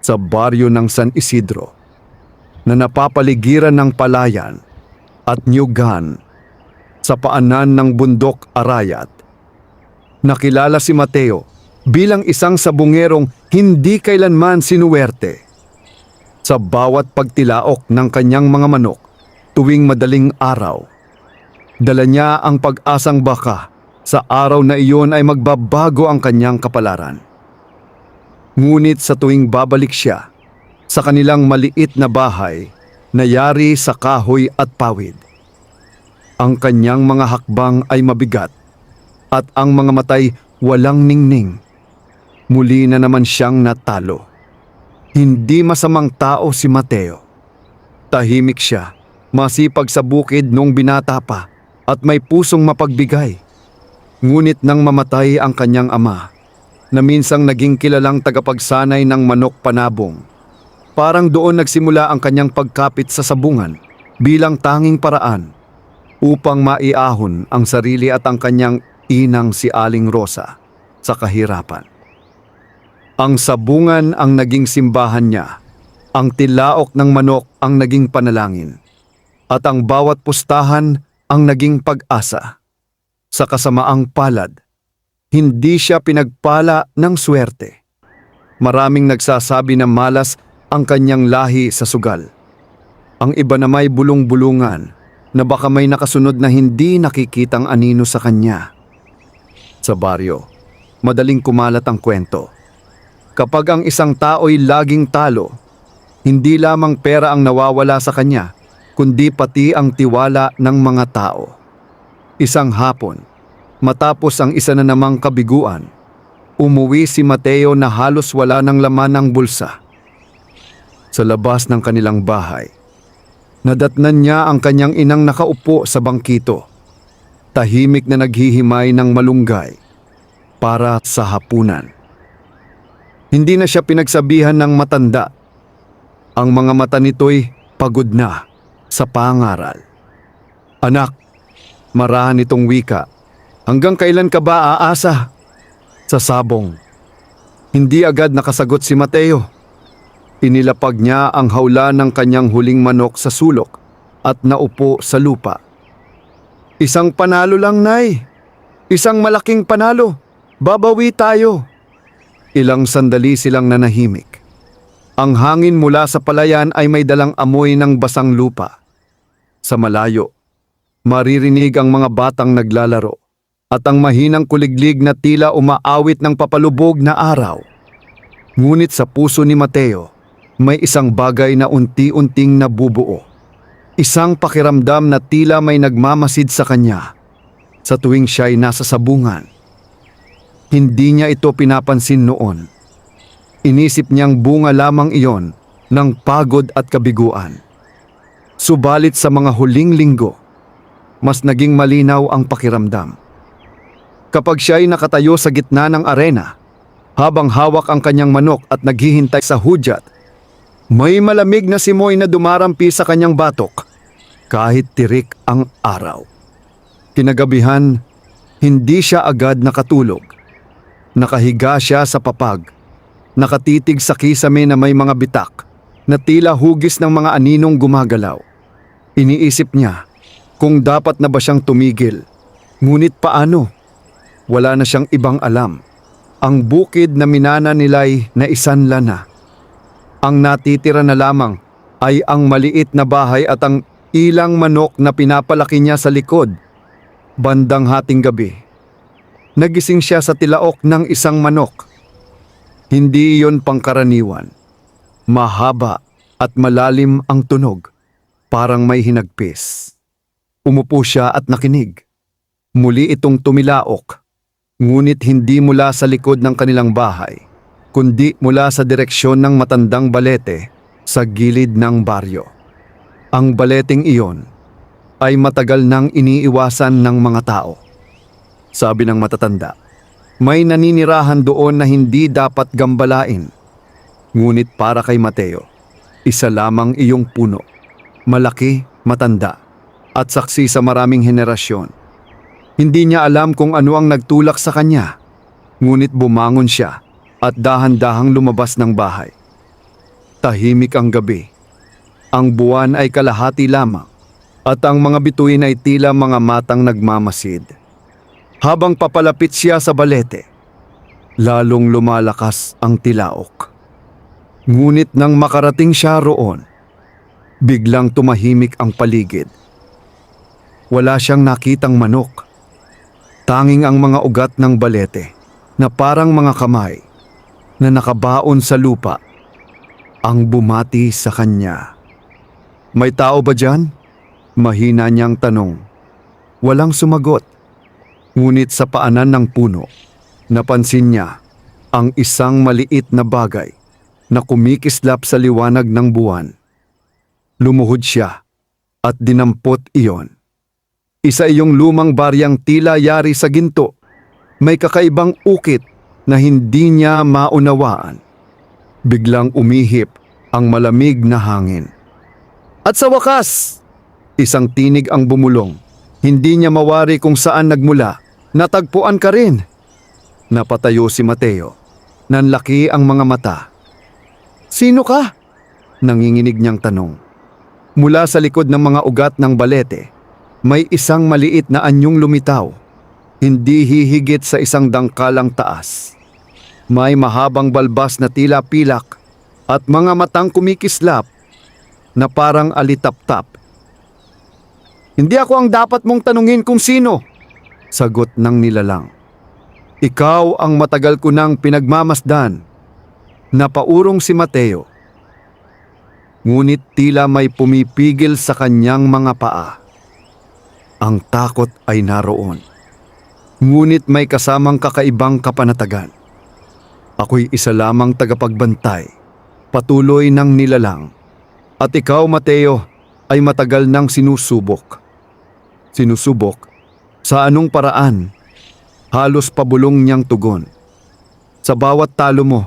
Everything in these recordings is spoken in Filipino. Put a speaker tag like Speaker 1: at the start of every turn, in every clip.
Speaker 1: sa baryo ng San Isidro na napapaligiran ng palayan at nyugan sa paanan ng bundok Arayat. Nakilala si Mateo bilang isang sabungerong hindi kailanman sinuwerte. Sa bawat pagtilaok ng kanyang mga manok tuwing madaling araw, dala niya ang pag-asang baka sa araw na iyon ay magbabago ang kanyang kapalaran. Ngunit sa tuwing babalik siya sa kanilang maliit na bahay na yari sa kahoy at pawid, ang kanyang mga hakbang ay mabigat at ang mga matay walang ningning. Muli na naman siyang natalo. Hindi masamang tao si Mateo. Tahimik siya, masipag sa bukid noong binata pa at may pusong mapagbigay. Ngunit nang mamatay ang kanyang ama, na minsang naging kilalang tagapagsanay ng manok panabong, parang doon nagsimula ang kanyang pagkapit sa sabungan bilang tanging paraan upang maiahon ang sarili at ang kanyang inang si Aling Rosa sa kahirapan. Ang sabungan ang naging simbahan niya, ang tilaok ng manok ang naging panalangin, at ang bawat pustahan ang naging pag-asa. Sa kasamaang palad, hindi siya pinagpala ng swerte. Maraming nagsasabi na malas ang kanyang lahi sa sugal. Ang iba na may bulong-bulungan na baka may nakasunod na hindi nakikitang anino sa kanya. Sa baryo, madaling kumalat ang kwento. Kapag ang isang tao'y laging talo, hindi lamang pera ang nawawala sa kanya, kundi pati ang tiwala ng mga tao. Isang hapon, matapos ang isa na namang kabiguan, umuwi si Mateo na halos wala ng laman ng bulsa. Sa labas ng kanilang bahay, nadatnan niya ang kanyang inang nakaupo sa bangkito, tahimik na naghihimay ng malunggay para sa hapunan. Hindi na siya pinagsabihan ng matanda. Ang mga mata nito'y pagod na sa pangaral. Anak, marahan itong wika. Hanggang kailan ka ba aasa? Sa sabong. Hindi agad nakasagot si Mateo. Inilapag niya ang hawla ng kanyang huling manok sa sulok at naupo sa lupa. Isang panalo lang, Nay. Isang malaking panalo. Babawi tayo. Ilang sandali silang nanahimik. Ang hangin mula sa palayan ay may dalang amoy ng basang lupa. Sa malayo, maririnig ang mga batang naglalaro at ang mahinang kuliglig na tila umaawit ng papalubog na araw. Ngunit sa puso ni Mateo, may isang bagay na unti-unting nabubuo. Isang pakiramdam na tila may nagmamasid sa kanya sa tuwing siya'y nasa sabungan. Hindi niya ito pinapansin noon. Inisip niyang bunga lamang iyon ng pagod at kabiguan. Subalit sa mga huling linggo, mas naging malinaw ang pakiramdam. Kapag siya'y nakatayo sa gitna ng arena, habang hawak ang kanyang manok at naghihintay sa hudyat, may malamig na simoy na dumarampi sa kanyang batok kahit tirik ang araw. Kinagabihan, hindi siya agad nakatulog. Nakahiga siya sa papag, nakatitig sa kisame na may mga bitak na tila hugis ng mga aninong gumagalaw. Iniisip niya kung dapat na ba siyang tumigil, ngunit paano? Wala na siyang ibang alam. Ang bukid na minana nila'y naisanla na. Ang natitira na lamang ay ang maliit na bahay at ang ilang manok na pinapalaki niya sa likod. Bandang hating gabi, nagising siya sa tilaok ng isang manok. Hindi iyon pangkaraniwan. Mahaba at malalim ang tunog, parang may hinagpis. Umupo siya at nakinig. Muli itong tumilaok, ngunit hindi mula sa likod ng kanilang bahay, kundi mula sa direksyon ng matandang balete sa gilid ng baryo. Ang baleteng iyon ay matagal nang iniiwasan ng mga tao. Sabi ng matatanda, may naninirahan doon na hindi dapat gambalain. Ngunit para kay Mateo, isa lamang iyong puno, malaki, matanda, at saksi sa maraming henerasyon. Hindi niya alam kung ano ang nagtulak sa kanya, ngunit bumangon siya at dahan-dahang lumabas ng bahay. Tahimik ang gabi. Ang buwan ay kalahati lamang at ang mga bituin ay tila mga matang nagmamasid. Habang papalapit siya sa balete, lalong lumalakas ang tilaok. Ngunit nang makarating siya roon, biglang tumahimik ang paligid. Wala siyang nakitang manok. Tanging ang mga ugat ng balete na parang mga kamay na nakabaon sa lupa ang bumati sa kanya. May tao ba dyan? Mahina niyang tanong. Walang sumagot. Ngunit sa paanan ng puno, napansin niya ang isang maliit na bagay na kumikislap sa liwanag ng buwan. Lumuhod siya at dinampot iyon. Isa iyong lumang baryang tila yari sa ginto. May kakaibang ukit na hindi niya maunawaan. Biglang umihip ang malamig na hangin. At sa wakas, isang tinig ang bumulong. Hindi niya mawari kung saan nagmula. Natagpuan ka rin. Napatayo si Mateo. Nanlaki ang mga mata. Sino ka? Nanginginig niyang tanong. Mula sa likod ng mga ugat ng balete, may isang maliit na anyong lumitaw. Hindi hihigit sa isang dangkalang taas. May mahabang balbas na tila pilak at mga matang kumikislap na parang alitap-tap. Hindi ako ang dapat mong tanungin kung sino, sagot ng nilalang. Ikaw ang matagal ko nang pinagmamasdan. Napaurong si Mateo. Ngunit tila may pumipigil sa kanyang mga paa. Ang takot ay naroon. Ngunit may kasamang kakaibang kapanatagan. Ako'y isa lamang tagapagbantay, patuloy ng nilalang. At ikaw, Mateo, ay matagal nang sinusubok. Sinusubok? Sa anong paraan? Halos pabulong niyang tugon. Sa bawat talo mo,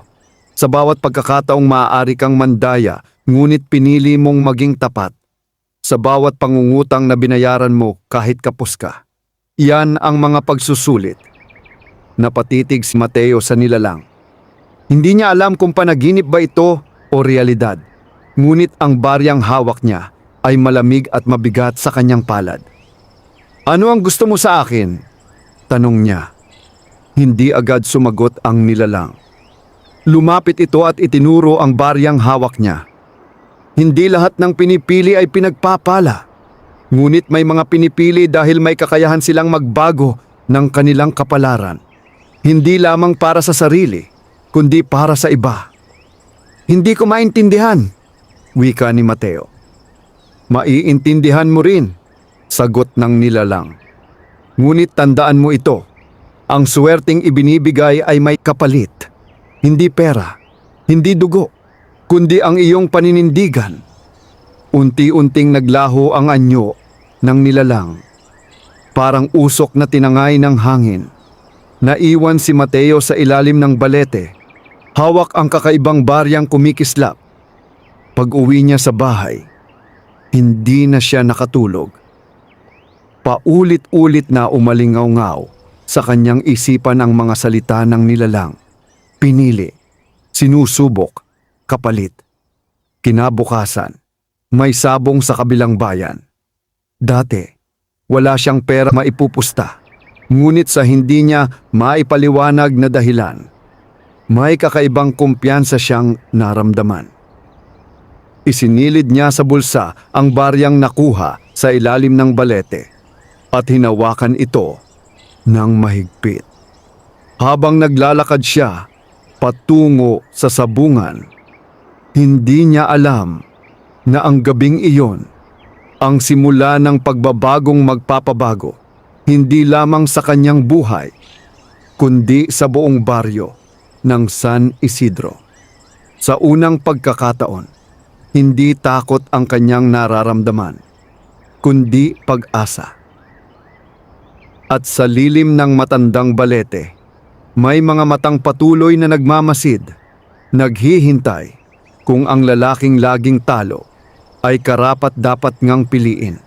Speaker 1: sa bawat pagkakataong maaari kang mandaya, ngunit pinili mong maging tapat. Sa bawat pangungutang na binayaran mo kahit kapos ka. Iyan ang mga pagsusulit. Napatitig si Mateo sa nilalang. Hindi niya alam kung panaginip ba ito o realidad. Ngunit ang baryang hawak niya ay malamig at mabigat sa kanyang palad. Ano ang gusto mo sa akin? Tanong niya. Hindi agad sumagot ang nilalang. Lumapit ito at itinuro ang baryang hawak niya. Hindi lahat ng pinipili ay pinagpapala. Ngunit may mga pinipili dahil may kakayahan silang magbago ng kanilang kapalaran. Hindi lamang para sa sarili, kundi para sa iba. Hindi ko maintindihan, wika ni Mateo. Maiintindihan mo rin, sagot ng nilalang. Ngunit tandaan mo ito, ang swerteng ibinibigay ay may kapalit. Hindi pera, hindi dugo, kundi ang iyong paninindigan. Unti-unting naglaho ang anyo ng nilalang. Parang usok na tinangay ng hangin. Naiwan si Mateo sa ilalim ng balete. Hawak ang kakaibang baryang kumikislap. Pag-uwi niya sa bahay, hindi na siya nakatulog. Paulit-ulit na umalingaw-ngaw sa kanyang isipan ang mga salita ng nilalang. Pinili, sinusubok, kapalit. Kinabukasan, may sabong sa kabilang bayan. Dati, wala siyang pera maipupusta. Ngunit sa hindi niya maipaliwanag na dahilan, may kakaibang kumpiyansa siyang naramdaman. Isinilid niya sa bulsa ang baryang nakuha sa ilalim ng balete at hinawakan ito ng mahigpit. Habang naglalakad siya patungo sa sabungan, hindi niya alam na ang gabing iyon ang simula ng pagbabagong magpapabago, hindi lamang sa kanyang buhay, kundi sa buong baryo ng San Isidro. Sa unang pagkakataon, hindi takot ang kanyang nararamdaman, kundi pag-asa. At sa lilim ng matandang balete, may mga matang patuloy na nagmamasid, naghihintay kung ang lalaking laging talo ay karapat-dapat ngang piliin.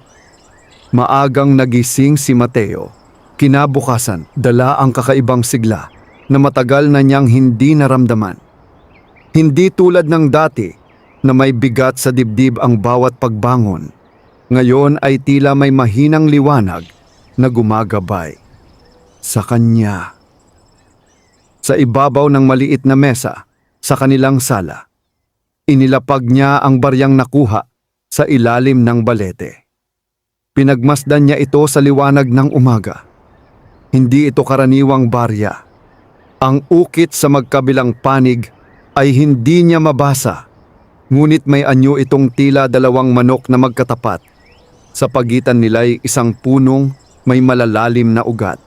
Speaker 1: Maagang nagising si Mateo. Kinabukasan, dala ang kakaibang sigla na matagal na niyang hindi naramdaman. Hindi tulad ng dati na may bigat sa dibdib ang bawat pagbangon. Ngayon ay tila may mahinang liwanag na gumagabay sa kanya. Sa ibabaw ng maliit na mesa sa kanilang sala, inilapag niya ang baryang nakuha sa ilalim ng balete. Pinagmasdan niya ito sa liwanag ng umaga. Hindi ito karaniwang barya. Ang ukit sa magkabilang panig ay hindi niya mabasa, ngunit may anyo itong tila dalawang manok na magkatapat. Sa pagitan nila'y isang punong may malalalim na ugat.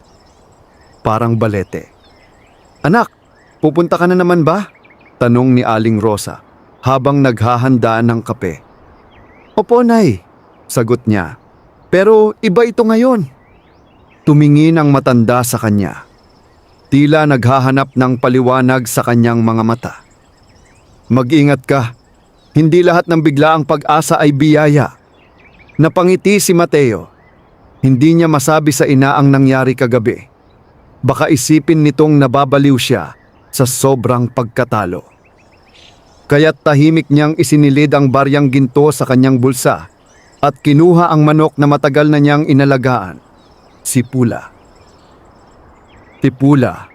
Speaker 1: Parang balete. "Anak, pupunta ka na naman ba?" tanong ni Aling Rosa habang naghahanda ng kape. "Opo, Nay," sagot niya. "Pero iba ito ngayon." Tumingin ang matanda sa kanya. Tila naghahanap ng paliwanag sa kanyang mga mata. "Mag-ingat ka. Hindi lahat ng biglaang pag-asa ay biyaya." Napangiti si Mateo. Hindi niya masabi sa ina ang nangyari kagabi. Baka isipin nitong nababaliw siya sa sobrang pagkatalo. Kaya't tahimik niyang isinilid ang baryang ginto sa kanyang bulsa at kinuha ang manok na matagal na niyang inalagaan, si Pula. Si Pula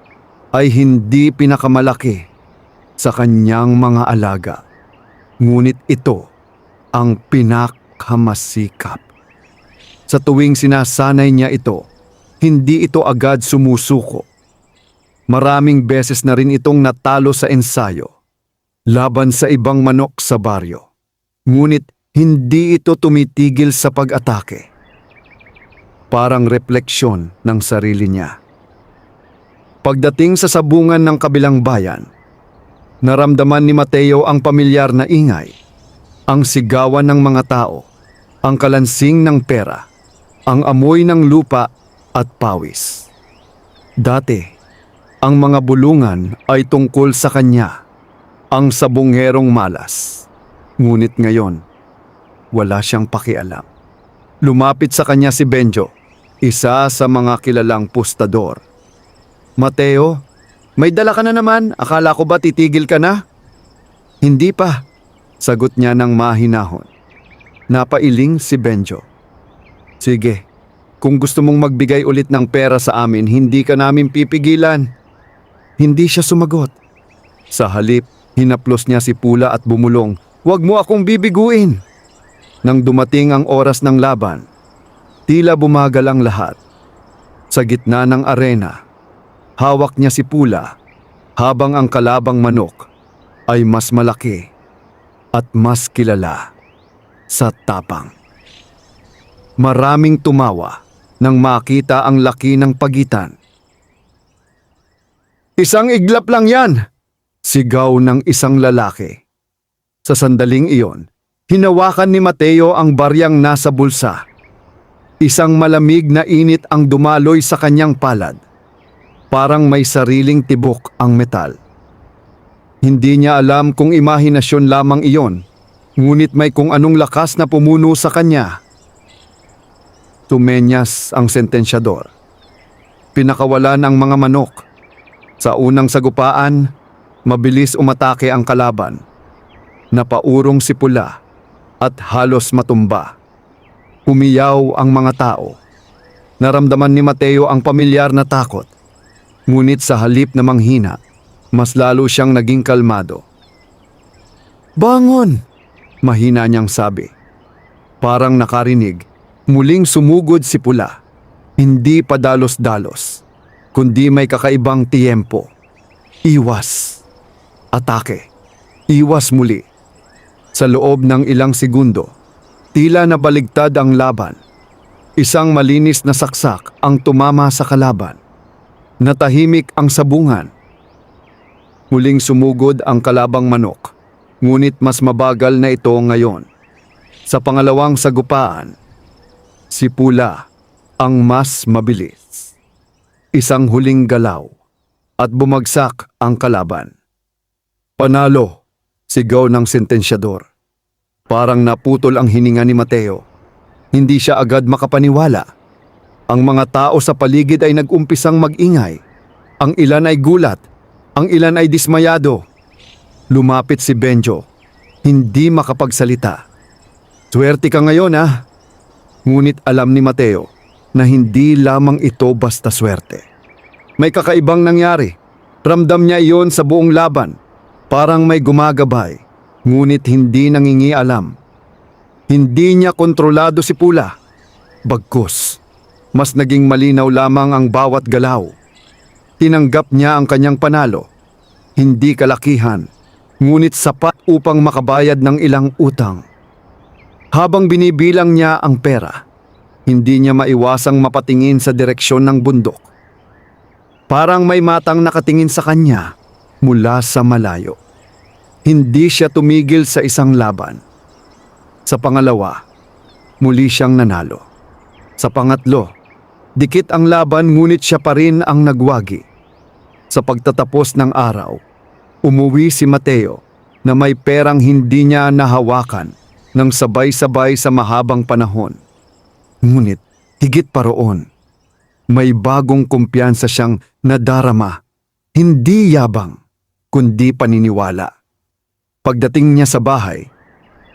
Speaker 1: ay hindi pinakamalaki sa kanyang mga alaga, ngunit ito ang pinakamasikap. Sa tuwing sinasanay niya ito, hindi ito agad sumusuko. Maraming beses na rin itong natalo sa ensayo, laban sa ibang manok sa baryo. Ngunit hindi ito tumitigil sa pag-atake. Parang refleksyon ng sarili niya. Pagdating sa sabungan ng kabilang bayan, naramdaman ni Mateo ang pamilyar na ingay, ang sigawan ng mga tao, ang kalansing ng pera, ang amoy ng lupa at pawis. Dati, ang mga bulungan ay tungkol sa kanya, ang sabungherong malas. Ngunit ngayon, wala siyang pakialam. Lumapit sa kanya si Benjo, isa sa mga kilalang pustador. "Mateo, may dala ka na naman. Akala ko ba titigil ka na?" "Hindi pa," sagot niya ng mahinahon. Napailing si Benjo. "Sige, kung gusto mong magbigay ulit ng pera sa amin, hindi ka namin pipigilan." Hindi siya sumagot. Sa halip, hinaplos niya si Pula at bumulong, "Huwag mo akong bibiguin." Nang dumating ang oras ng laban, tila bumagal ang lahat. Sa gitna ng arena, hawak niya si Pula habang ang kalabang manok ay mas malaki at mas kilala sa tapang. Maraming tumawa nang makita ang laki ng pagitan. "Isang iglap lang yan!" sigaw ng isang lalaki. Sa sandaling iyon, hinawakan ni Mateo ang baryang nasa bulsa. Isang malamig na init ang dumaloy sa kanyang palad. Parang may sariling tibok ang metal. Hindi niya alam kung imahinasyon lamang iyon, ngunit may kung anong lakas na pumuno sa kanya. Tumenyas ang sentensyador. Pinakawalan ang mga manok. Sa unang sagupaan, mabilis umatake ang kalaban. Napaurong si Pula at halos matumba. Umiyaw ang mga tao. Naramdaman ni Mateo ang pamilyar na takot. Ngunit sa halip na manghina, mas lalo siyang naging kalmado. "Bangon!" mahina niyang sabi. Parang nakarinig, muling sumugod si Pula. Hindi padalos-dalos, kundi may kakaibang tiyempo. Iwas. Atake. Iwas muli. Sa loob ng ilang segundo, tila nabaligtad ang laban. Isang malinis na saksak ang tumama sa kalaban. Natahimik ang sabungan. Muling sumugod ang kalabang manok, ngunit mas mabagal na ito ngayon. Sa pangalawang sagupaan, si Pula ang mas mabilis. Isang huling galaw at bumagsak ang kalaban. "Panalo!" sigaw ng sentensyador. Parang naputol ang hininga ni Mateo. Hindi siya agad makapaniwala. Ang mga tao sa paligid ay nag-umpisang mag-ingay. Ang ilan ay gulat, ang ilan ay dismayado. Lumapit si Benjo. hindi makapagsalita. Swerte ka ngayon ah. Ngunit alam ni Mateo na hindi lamang ito basta swerte. May kakaibang nangyari. Ramdam niya iyon sa buong laban. Parang may gumagabay, ngunit hindi nangingialam. Hindi niya kontrolado si Pula. Bagkus, mas naging malinaw lamang ang bawat galaw. Tinanggap niya ang kanyang panalo. Hindi kalakihan, ngunit sapat upang makabayad ng ilang utang. Habang binibilang niya ang pera, hindi niya maiwasang mapatingin sa direksyon ng bundok. Parang may matang nakatingin sa kanya mula sa malayo. Hindi siya tumigil sa isang laban. Sa pangalawa, muli siyang nanalo. Sa pangatlo, dikit ang laban ngunit siya pa rin ang nagwagi. Sa pagtatapos ng araw, umuwi si Mateo na may perang hindi niya nahawakan ng sabay-sabay sa mahabang panahon. Ngunit higit pa roon, may bagong kumpiyansa siyang nadarama, hindi yabang, kundi paniniwala. Pagdating niya sa bahay,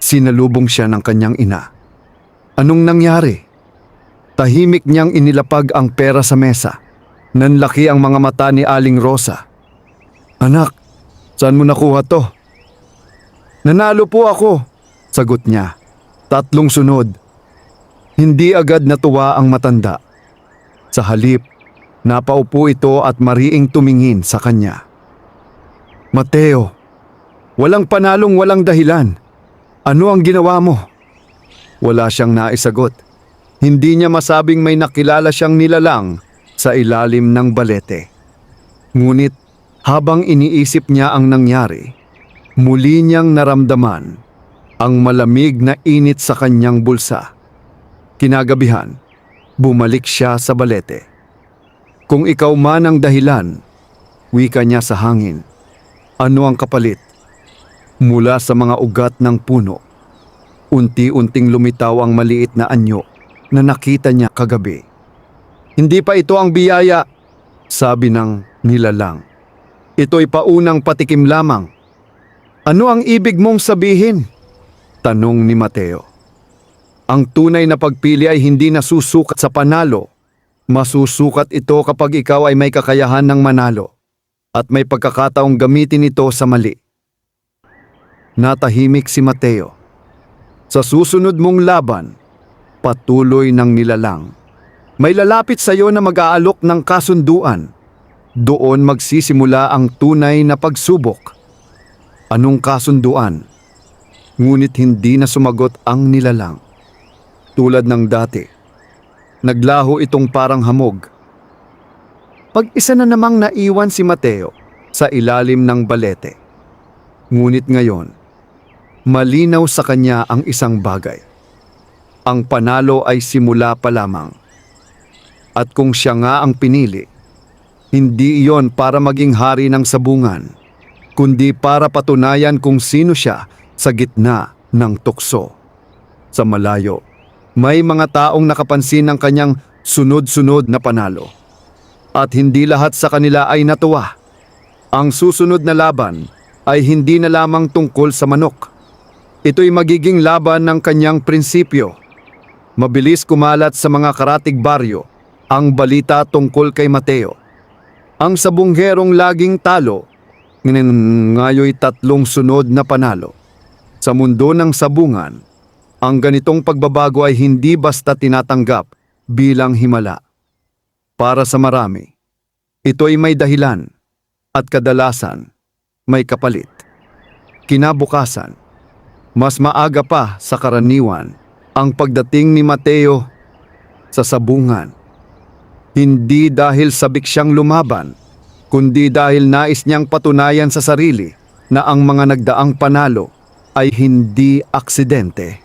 Speaker 1: sinalubong siya ng kanyang ina. Anong nangyari? Tahimik niyang inilapag ang pera sa mesa. Nanlaki ang mga mata ni Aling Rosa. Anak, saan mo nakuha to? Nanalo po ako, sagot niya. 3 sunod. Hindi agad natuwa ang matanda. Sa halip, napaupo ito at mariing tumingin sa kanya. Mateo, walang panalong walang dahilan. Ano ang ginawa mo? Wala siyang naisagot. Hindi niya masabing may nakilala siyang nilalang sa ilalim ng balete. Ngunit habang iniisip niya ang nangyari, muli niyang naramdaman ang malamig na init sa kanyang bulsa. Kinagabihan, bumalik siya sa balete. Kung ikaw man ang dahilan, wika niya sa hangin. Ano ang kapalit? Mula sa mga ugat ng puno, unti-unting lumitaw ang maliit na anyo na nakita niya kagabi. Hindi pa ito ang biyaya, sabi ng nilalang. Ito'y paunang patikim lamang. Ano ang ibig mong sabihin? Tanong ni Mateo. Ang tunay na pagpili ay hindi nasusukat sa panalo. Masusukat ito kapag ikaw ay may kakayahan ng manalo at may pagkakataong gamitin ito sa mali. Natahimik si Mateo. Sa susunod mong laban, patuloy ng nilalang. May lalapit sa iyo na mag-aalok ng kasunduan. Doon magsisimula ang tunay na pagsubok. Anong kasunduan? Ngunit hindi na sumagot ang nilalang. Tulad ng dati, naglaho itong parang hamog. Pag-isa na namang naiwan si Mateo sa ilalim ng balete. Ngunit ngayon, malinaw sa kanya ang isang bagay. Ang panalo ay simula pa lamang. At kung siya nga ang pinili, hindi iyon para maging hari ng sabungan, kundi para patunayan kung sino siya sa gitna ng tukso. Sa malayo, may mga taong nakapansin ng kanyang sunod-sunod na panalo. At hindi lahat sa kanila ay natuwa. Ang susunod na laban ay hindi na lamang tungkol sa manok. Ito'y magiging laban ng kanyang prinsipyo. Mabilis kumalat sa mga karatig baryo ang balita tungkol kay Mateo. Ang sabungherong laging talo, ngayoy 3 sunod na panalo. Sa mundo ng sabungan, ang ganitong pagbabago ay hindi basta tinatanggap bilang himala. Para sa marami, ito'y may dahilan at kadalasan may kapalit. Kinabukasan, mas maaga pa sa karaniwan ang pagdating ni Mateo sa sabungan. Hindi dahil sabik siyang lumaban, kundi dahil nais niyang patunayan sa sarili na ang mga nagdaang panalo ay hindi aksidente.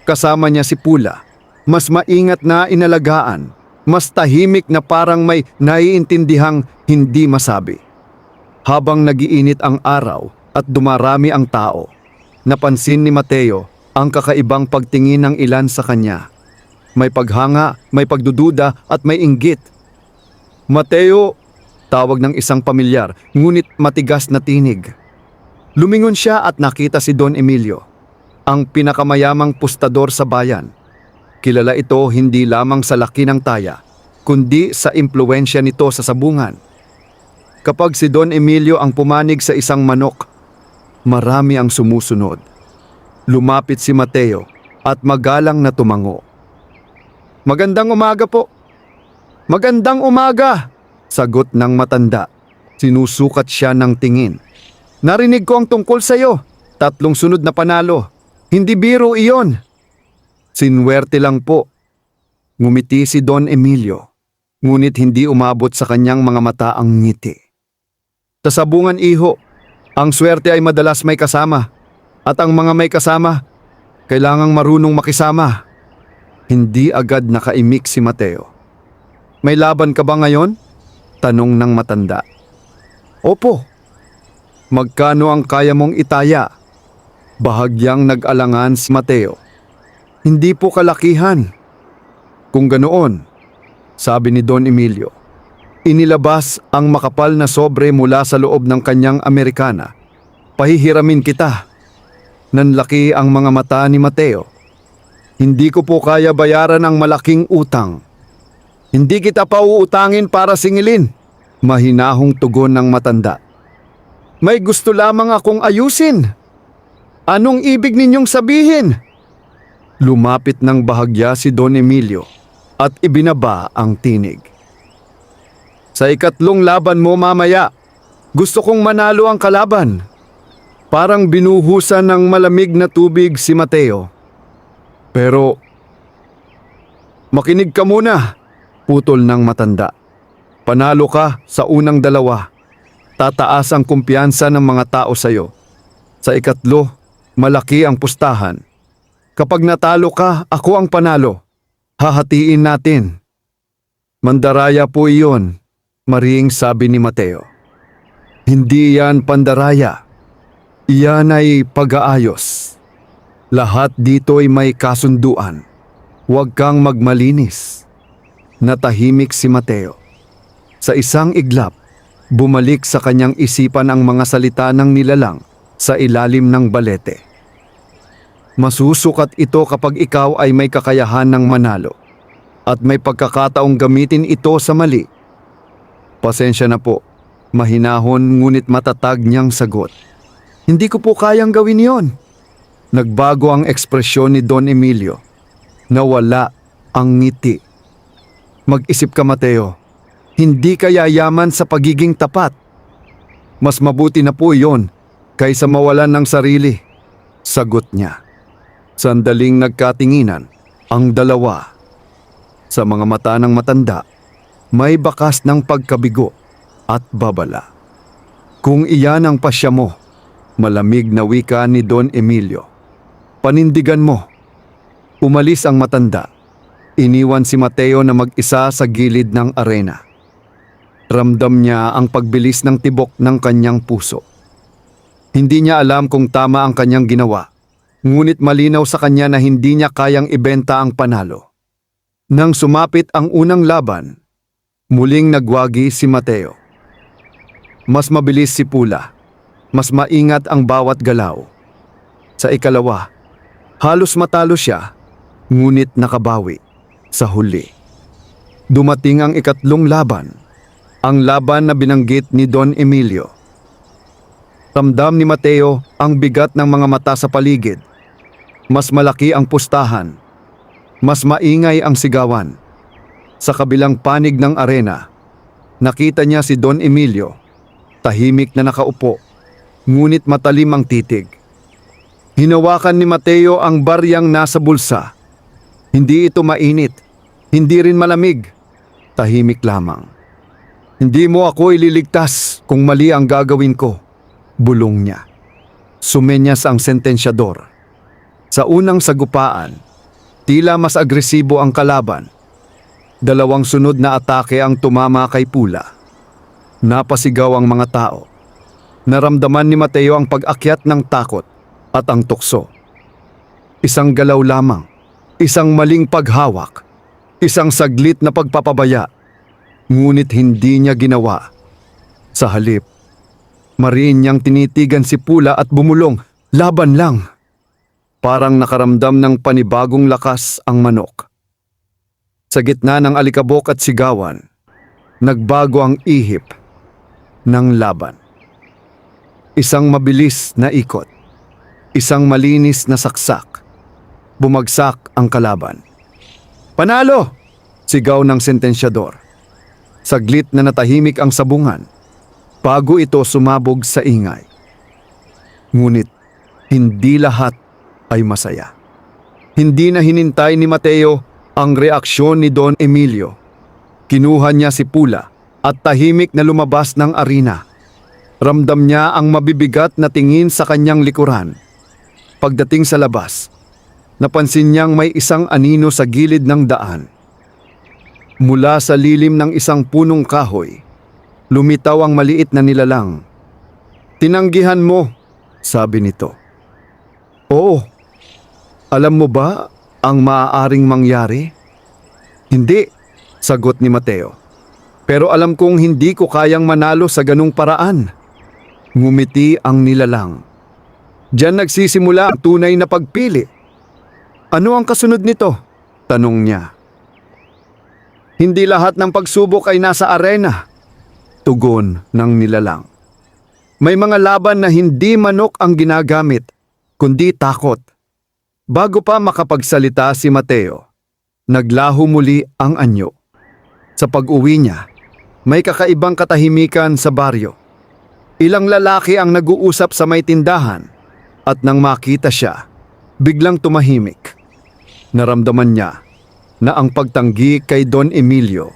Speaker 1: Kasama niya si Pula, mas maingat na inalagaan, mas tahimik na parang may naiintindihang hindi masabi. Habang nagiinit ang araw at dumarami ang tao, napansin ni Mateo ang kakaibang pagtingin ng ilan sa kanya. May paghanga, may pagdududa at may inggit. Mateo, tawag ng isang pamilyar, ngunit matigas na tinig. Lumingon siya at nakita si Don Emilio, ang pinakamayamang pustador sa bayan. Kilala ito hindi lamang sa laki ng taya, kundi sa impluwensya nito sa sabungan. Kapag si Don Emilio ang pumanig sa isang manok, marami ang sumusunod. Lumapit si Mateo at magalang na tumango. "Magandang umaga po." "Magandang umaga," sagot ng matanda. Sinusukat siya ng tingin. "Narinig ko ang tungkol sa iyo. 3 sunod na panalo. Hindi biro iyon." "Sinwerte lang po." Ngumiti si Don Emilio, ngunit hindi umabot sa kanyang mga mata ang ngiti. "Sa sabungan, iho, ang swerte ay madalas may kasama, at ang mga may kasama, kailangang marunong makisama." Hindi agad nakaimik si Mateo. "May laban ka ba ngayon?" tanong ng matanda. "Opo." "Magkano ang kaya mong itaya?" Bahagyang nag-alangan si Mateo. "Hindi po kalakihan." "Kung ganoon," sabi ni Don Emilio, inilabas ang makapal na sobre mula sa loob ng kanyang Amerikana. "Pahihiramin kita." Nanlaki ang mga mata ni Mateo. "Hindi ko po kaya bayaran ang malaking utang." "Hindi kita pauutangin para singilin," mahinahong tugon ng matanda. "May gusto lamang akong ayusin." "Anong ibig ninyong sabihin?" Lumapit ng bahagya si Don Emilio at ibinaba ang tinig. "Sa 3 laban mo mamaya, gusto kong manalo ang kalaban." Parang binuhusan ng malamig na tubig si Mateo. "Pero, makinig ka muna," putol ng matanda. "Panalo ka sa unang 2. Tataas ang kumpiyansa ng mga tao sa iyo. Sa 3, malaki ang pustahan. Kapag natalo ka, ako ang panalo. Hahatiin natin." "Mandaraya po iyon," maring sabi ni Mateo. "Hindi yan pandaraya. Iyan ay pag-aayos. Lahat dito'y may kasunduan. Huwag kang magmalinis." Natahimik si Mateo. Sa isang iglap, bumalik sa kanyang isipan ang mga salita ng nilalang sa ilalim ng balete. "Masusukat ito kapag ikaw ay may kakayahan ng manalo at may pagkakataong gamitin ito sa mali." "Pasensya na po," mahinahon ngunit matatag niyang sagot. "Hindi ko po kayang gawin yon." Nagbago ang ekspresyon ni Don Emilio. Nawala ang ngiti. "Mag-isip ka, Mateo. Hindi ka yayaman sa pagiging tapat. Mas mabuti na po iyon kaysa mawalan ng sarili," sagot niya. Sandaling nagkatinginan ang dalawa. Sa mga mata ng matanda, may bakas ng pagkabigo at babala. "Kung iyan ang pasya mo," malamig na wika ni Don Emilio, "panindigan mo." Umalis ang matanda. Iniwan si Mateo na mag-isa sa gilid ng arena. Ramdam niya ang pagbilis ng tibok ng kanyang puso. Hindi niya alam kung tama ang kanyang ginawa, ngunit malinaw sa kanya na hindi niya kayang ibenta ang panalo. Nang sumapit ang unang laban, muling nagwagi si Mateo. Mas mabilis si Pula. Mas maingat ang bawat galaw. Sa 2, halos matalo siya, ngunit nakabawi sa huli. Dumating ang 3 laban, ang laban na binanggit ni Don Emilio. Ramdam ni Mateo ang bigat ng mga mata sa paligid. Mas malaki ang pustahan. Mas maingay ang sigawan. Sa kabilang panig ng arena, nakita niya si Don Emilio, tahimik na nakaupo, ngunit matalim ang titig. Hinawakan ni Mateo ang baryang nasa bulsa. Hindi ito mainit, hindi rin malamig, tahimik lamang. "Hindi mo ako ililigtas kung mali ang gagawin ko," bulong niya. Sumenyas ang sentensyador. Sa unang sagupaan, tila mas agresibo ang kalaban. 2 sunod na atake ang tumama kay Pula. Napasigaw ang mga tao. Naramdaman ni Mateo ang pag-akyat ng takot at ang tukso. Isang galaw lamang, isang maling paghawak, isang saglit na pagpapabaya, ngunit hindi niya ginawa. Sa halip, Mariin niyang tinitigan si Pula at bumulong, "Laban lang!" Parang nakaramdam ng panibagong lakas ang manok. Sa gitna ng alikabok at sigawan, nagbago ang ihip ng laban. Isang mabilis na ikot, isang malinis na saksak. Bumagsak ang kalaban. "Panalo!" sigaw ng sentensyador. Saglit na natahimik ang sabungan bago ito sumabog sa ingay. Ngunit hindi lahat ay masaya. Hindi na hinintay ni Mateo ang reaksyon ni Don Emilio. Kinuha niya si Pula at tahimik na lumabas ng arena. Ramdam niya ang mabibigat na tingin sa kanyang likuran. Pagdating sa labas, napansin niyang may isang anino sa gilid ng daan. Mula sa lilim ng isang punong kahoy, lumitaw ang maliit na nilalang. "Tinanggihan mo," sabi nito. "Oo. Alam mo ba ang maaaring mangyari?" "Hindi," sagot ni Mateo. "Pero alam kong hindi ko kayang manalo sa ganung paraan." Ngumiti ang nilalang. "Diyan nagsisimula ang tunay na pagpili." "Ano ang kasunod nito?" tanong niya. "Hindi lahat ng pagsubok ay nasa arena," tugon ng nilalang. "May mga laban na hindi manok ang ginagamit, kundi takot." Bago pa makapagsalita si Mateo, naglaho muli ang anyo. Sa pag-uwi niya, may kakaibang katahimikan sa baryo. Ilang lalaki ang nag-uusap sa may tindahan at nang makita siya, biglang tumahimik. Naramdaman niya na ang pagtanggi kay Don Emilio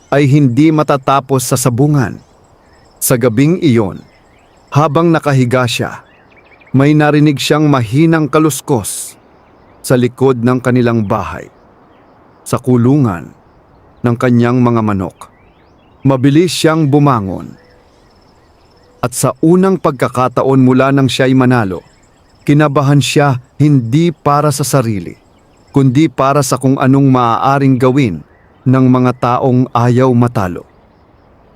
Speaker 1: ay hindi matatapos sa sabungan. Sa gabing iyon, habang nakahiga siya, may narinig siyang mahinang kaluskos sa likod ng kanilang bahay, sa kulungan ng kanyang mga manok. Mabilis siyang bumangon. At sa unang pagkakataon mula nang siya'y manalo, kinabahan siya hindi para sa sarili, kundi para sa kung anong maaaring gawin ng mga taong ayaw matalo.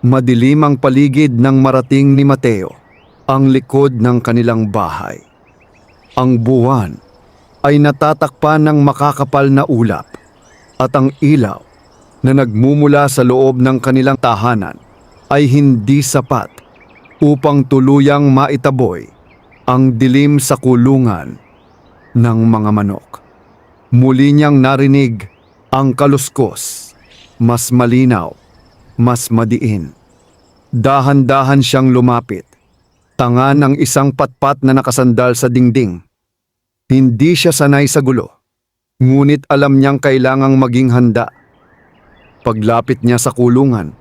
Speaker 1: Madilim ang paligid ng marating ni Mateo, ang likod ng kanilang bahay. Ang buwan ay natatakpan ng makakapal na ulap at ang ilaw na nagmumula sa loob ng kanilang tahanan ay hindi sapat upang tuluyang maitaboy ang dilim sa kulungan ng mga manok. Muli niyang narinig ang kaluskos, mas malinaw, mas madiin. Dahan-dahan siyang lumapit, tanga ng isang patpat na nakasandal sa dingding. Hindi siya sanay sa gulo, ngunit alam niyang kailangang maging handa. Paglapit niya sa kulungan,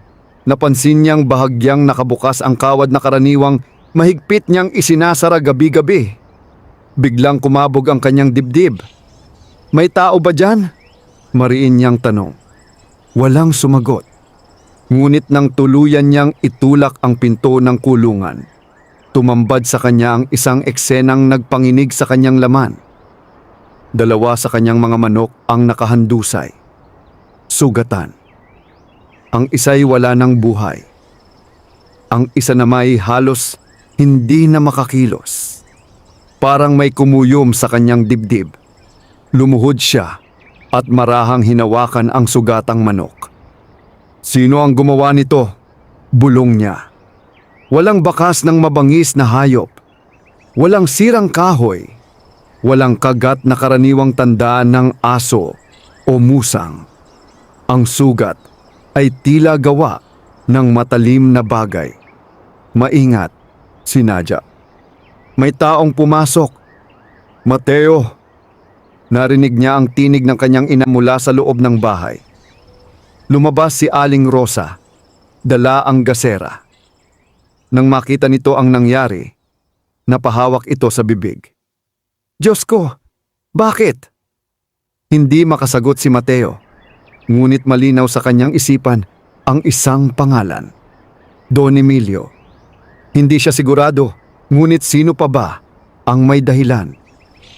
Speaker 1: napansin niyang bahagyang nakabukas ang kawad na karaniwang mahigpit niyang isinasara gabi-gabi. Biglang kumabog ang kanyang dibdib. "May tao ba dyan?" mariin niyang tanong. Walang sumagot. Ngunit nang tuluyan niyang itulak ang pinto ng kulungan, tumambad sa kanya ang isang eksenang nagpanginig sa kanyang laman. Dalawa sa kanyang mga manok ang nakahandusay. Sugatan. Ang isa'y wala ng buhay. Ang isa nama'y halos hindi na makakilos. Parang may kumuyom sa kanyang dibdib. Lumuhod siya at marahang hinawakan ang sugatang manok. "Sino ang gumawa nito?" bulong niya. Walang bakas ng mabangis na hayop. Walang sirang kahoy. Walang kagat na karaniwang tanda ng aso o musang. Ang sugat ay tila gawa ng matalim na bagay. Maingat, sinadya. "May taong pumasok." "Mateo!" Narinig niya ang tinig ng kanyang ina mula sa loob ng bahay. Lumabas si Aling Rosa, dala ang gasera. Nang makita nito ang nangyari, napahawak ito sa bibig. "Diyos ko, bakit?" Hindi makasagot si Mateo, ngunit malinaw sa kanyang isipan ang isang pangalan. Don Emilio. Hindi siya sigurado, ngunit sino pa ba ang may dahilan?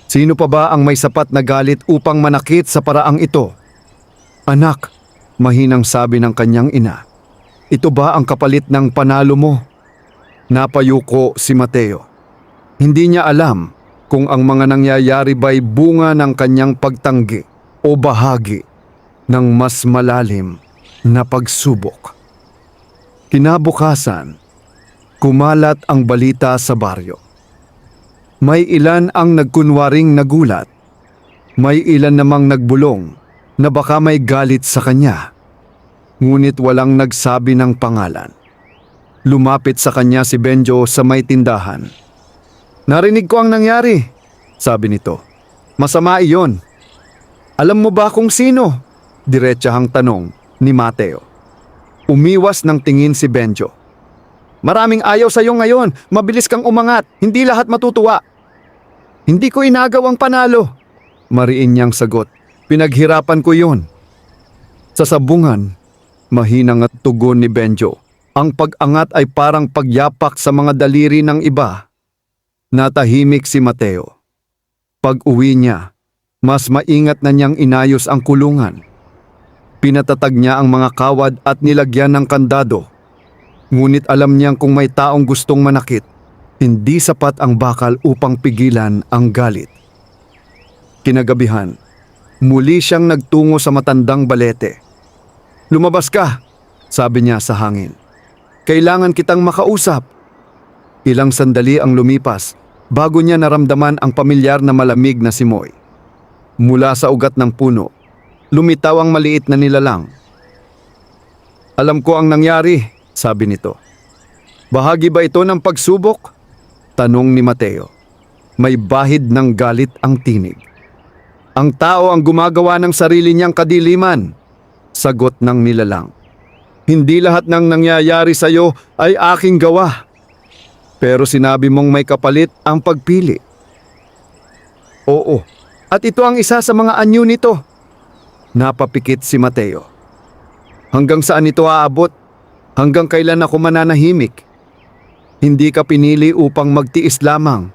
Speaker 1: Sino pa ba ang may sapat na galit upang manakit sa paraang ito? "Anak," mahinang sabi ng kanyang ina, "ito ba ang kapalit ng panalo mo?" Napayuko si Mateo. Hindi niya alam kung ang mga nangyayari ba'y bunga ng kanyang pagtanggi o bahagi ng mas malalim na pagsubok. Kinabukasan, kumalat ang balita sa baryo. May ilan ang nagkunwaring nagulat. May ilan namang nagbulong na baka may galit sa kanya. Ngunit walang nagsabi ng pangalan. Lumapit sa kanya si Benjo sa may tindahan. "Narinig ko ang nangyari," sabi nito. "Masama iyon." "Alam mo ba kung sino?" diretsahang tanong ni Mateo. Umiwas ng tingin si Benjo. "Maraming ayaw sa iyo ngayon, mabilis kang umangat, hindi lahat matutuwa." "Hindi ko inagaw ang panalo," mariin niyang sagot. "Pinaghirapan ko yun." Sa sabungan, mahinang at tugon ni Benjo. Ang pag-angat ay parang pagyapak sa mga daliri ng iba. Natahimik si Mateo. Pag-uwi niya, mas maingat na niyang inayos ang kulungan. Pinatatag niya ang mga kawad at nilagyan ng kandado. Ngunit alam niyang kung may taong gustong manakit, hindi sapat ang bakal upang pigilan ang galit. Kinagabihan, muli siyang nagtungo sa matandang balete. "Lumabas ka," sabi niya sa hangin. "Kailangan kitang makausap." Ilang sandali ang lumipas bago niya naramdaman ang pamilyar na malamig na simoy. Mula sa ugat ng puno, lumitaw ang maliit na nilalang. "Alam ko ang nangyari," sabi nito. "Bahagi ba ito ng pagsubok?" tanong ni Mateo. May bahid ng galit ang tinig. "Ang tao ang gumagawa ng sarili niyang kadiliman," sagot ng nilalang. "Hindi lahat ng nangyayari sa iyo ay aking gawa. Pero sinabi mong may kapalit ang pagpili." "Oo, at ito ang isa sa mga anyo nito." Napapikit si Mateo. "Hanggang saan ito aabot? Hanggang kailan ako mananahimik? Hindi ka pinili upang magtiis lamang."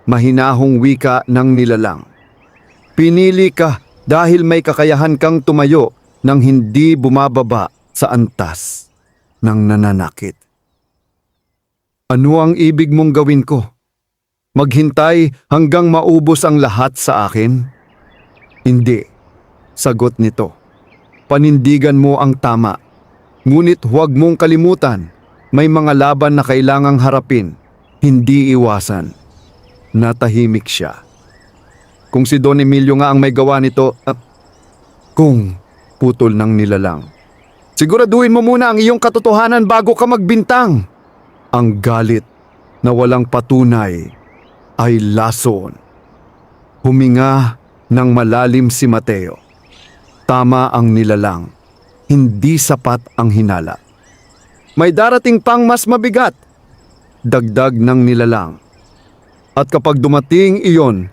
Speaker 1: Mahinahong wika ng nilalang. "Pinili ka dahil may kakayahan kang tumayo nang hindi bumababa sa antas ng nananakit." "Ano ang ibig mong gawin ko? Maghintay hanggang maubos ang lahat sa akin?" "Hindi," sagot nito. "Panindigan mo ang tama. Ngunit huwag mong kalimutan, may mga laban na kailangang harapin, hindi iwasan." Natahimik siya. "Kung si Don Emilio nga ang may gawa nito..." "Kung," putol ng nilalang. "Siguraduhin mo muna ang iyong katotohanan bago ka magbintang." Ang galit na walang patunay ay lason. Huminga ng malalim si Mateo. Tama ang nilalang. Hindi sapat ang hinala. "May darating pang mas mabigat," dagdag ng nilalang. "At kapag dumating iyon,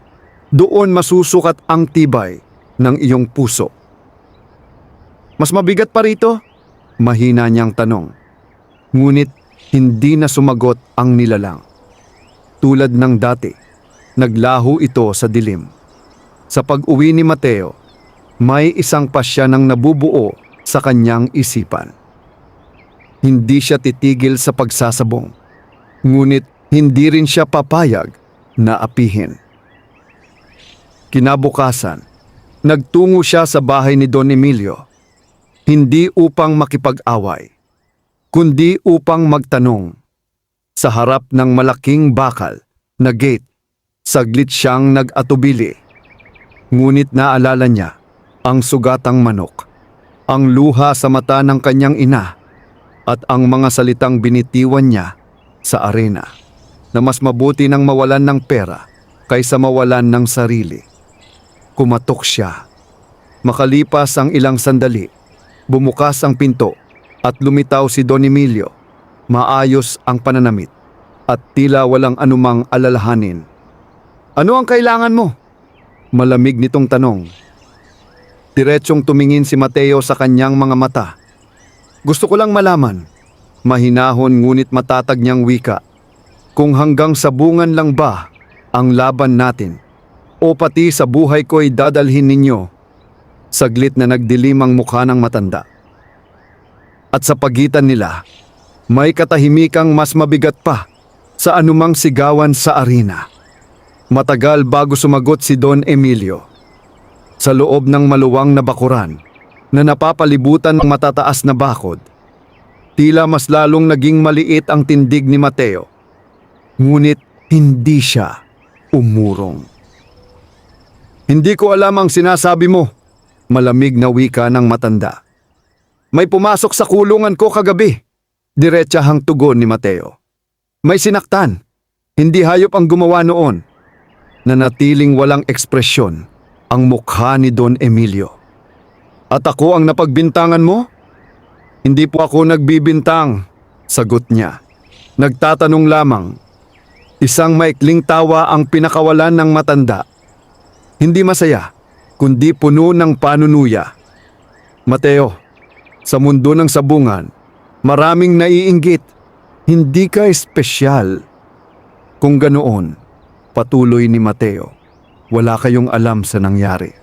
Speaker 1: doon masusukat ang tibay ng iyong puso." "Mas mabigat pa rito?" mahina niyang tanong. Ngunit hindi na sumagot ang nilalang. Tulad ng dati, naglaho ito sa dilim. Sa pag-uwi ni Mateo, may isang pasya ng nabubuo sa kanyang isipan. Hindi siya titigil sa pagsasabong, ngunit hindi rin siya papayag na apihin. Kinabukasan, nagtungo siya sa bahay ni Don Emilio, hindi upang makipag-away, kundi upang magtanong. Sa harap ng malaking bakal na gate, saglit siyang nag-atubili. Ngunit naalala niya ang sugatang manok, ang luha sa mata ng kanyang ina, at ang mga salitang binitiwan niya sa arena, na mas mabuti nang mawalan ng pera kaysa mawalan ng sarili. Kumatok siya. Makalipas ang ilang sandali, bumukas ang pinto at lumitaw si Don Emilio. Maayos ang pananamit at tila walang anumang alalahanin. "Ano ang kailangan mo?" malamig nitong tanong. Diretsong tumingin si Mateo sa kanyang mga mata. "Gusto ko lang malaman," mahinahon ngunit matatag niyang wika, "kung hanggang sabungan lang ba ang laban natin o pati sa buhay ko'y dadalhin ninyo." Saglit na nagdilim ang mukha ng matanda. At sa pagitan nila, May katahimikang mas mabigat pa sa anumang sigawan sa arena. Matagal bago sumagot si Don Emilio. Sa loob ng maluwang na bakuran na napapalibutan ng matataas na bakod, tila mas lalong naging maliit ang tindig ni Mateo. Ngunit hindi siya umurong. "Hindi ko alam ang sinasabi mo," malamig na wika ng matanda. "May pumasok sa kulungan ko kagabi," diretsahang tugon ni Mateo. "May sinaktan. Hindi hayop ang gumawa noon." Nanatiling walang ekspresyon ang mukha ni Don Emilio. "At ako ang napagbintangan mo?" "Hindi po ako nagbibintang," sagot niya. "Nagtatanong lamang." Isang maikling tawa ang pinakawalan ng matanda. Hindi masaya, kundi puno ng panunuya. "Mateo, sa mundo ng sabungan, maraming naiinggit. Hindi ka espesyal." "Kung ganoon," patuloy ni Mateo, "wala kayong alam sa nangyari."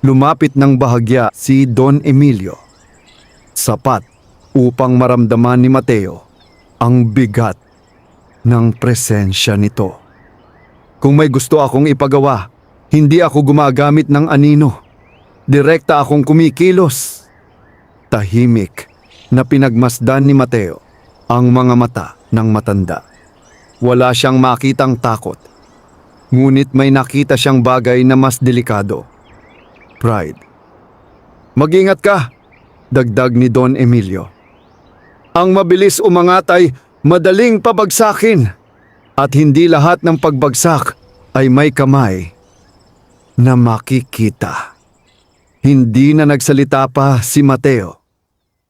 Speaker 1: Lumapit ng bahagya si Don Emilio. Sapat upang maramdaman ni Mateo ang bigat ng presensya nito. "Kung may gusto akong ipagawa, hindi ako gumagamit ng anino. Direkta akong kumikilos." Tahimik na pinagmasdan ni Mateo ang mga mata ng matanda. Wala siyang makitang takot. Ngunit may nakita siyang bagay na mas delikado. Pride. "Mag-ingat ka," dagdag ni Don Emilio. "Ang mabilis umangat ay madaling pabagsakin. At hindi lahat ng pagbagsak ay may kamay na makikita." Hindi na nagsalita pa si Mateo.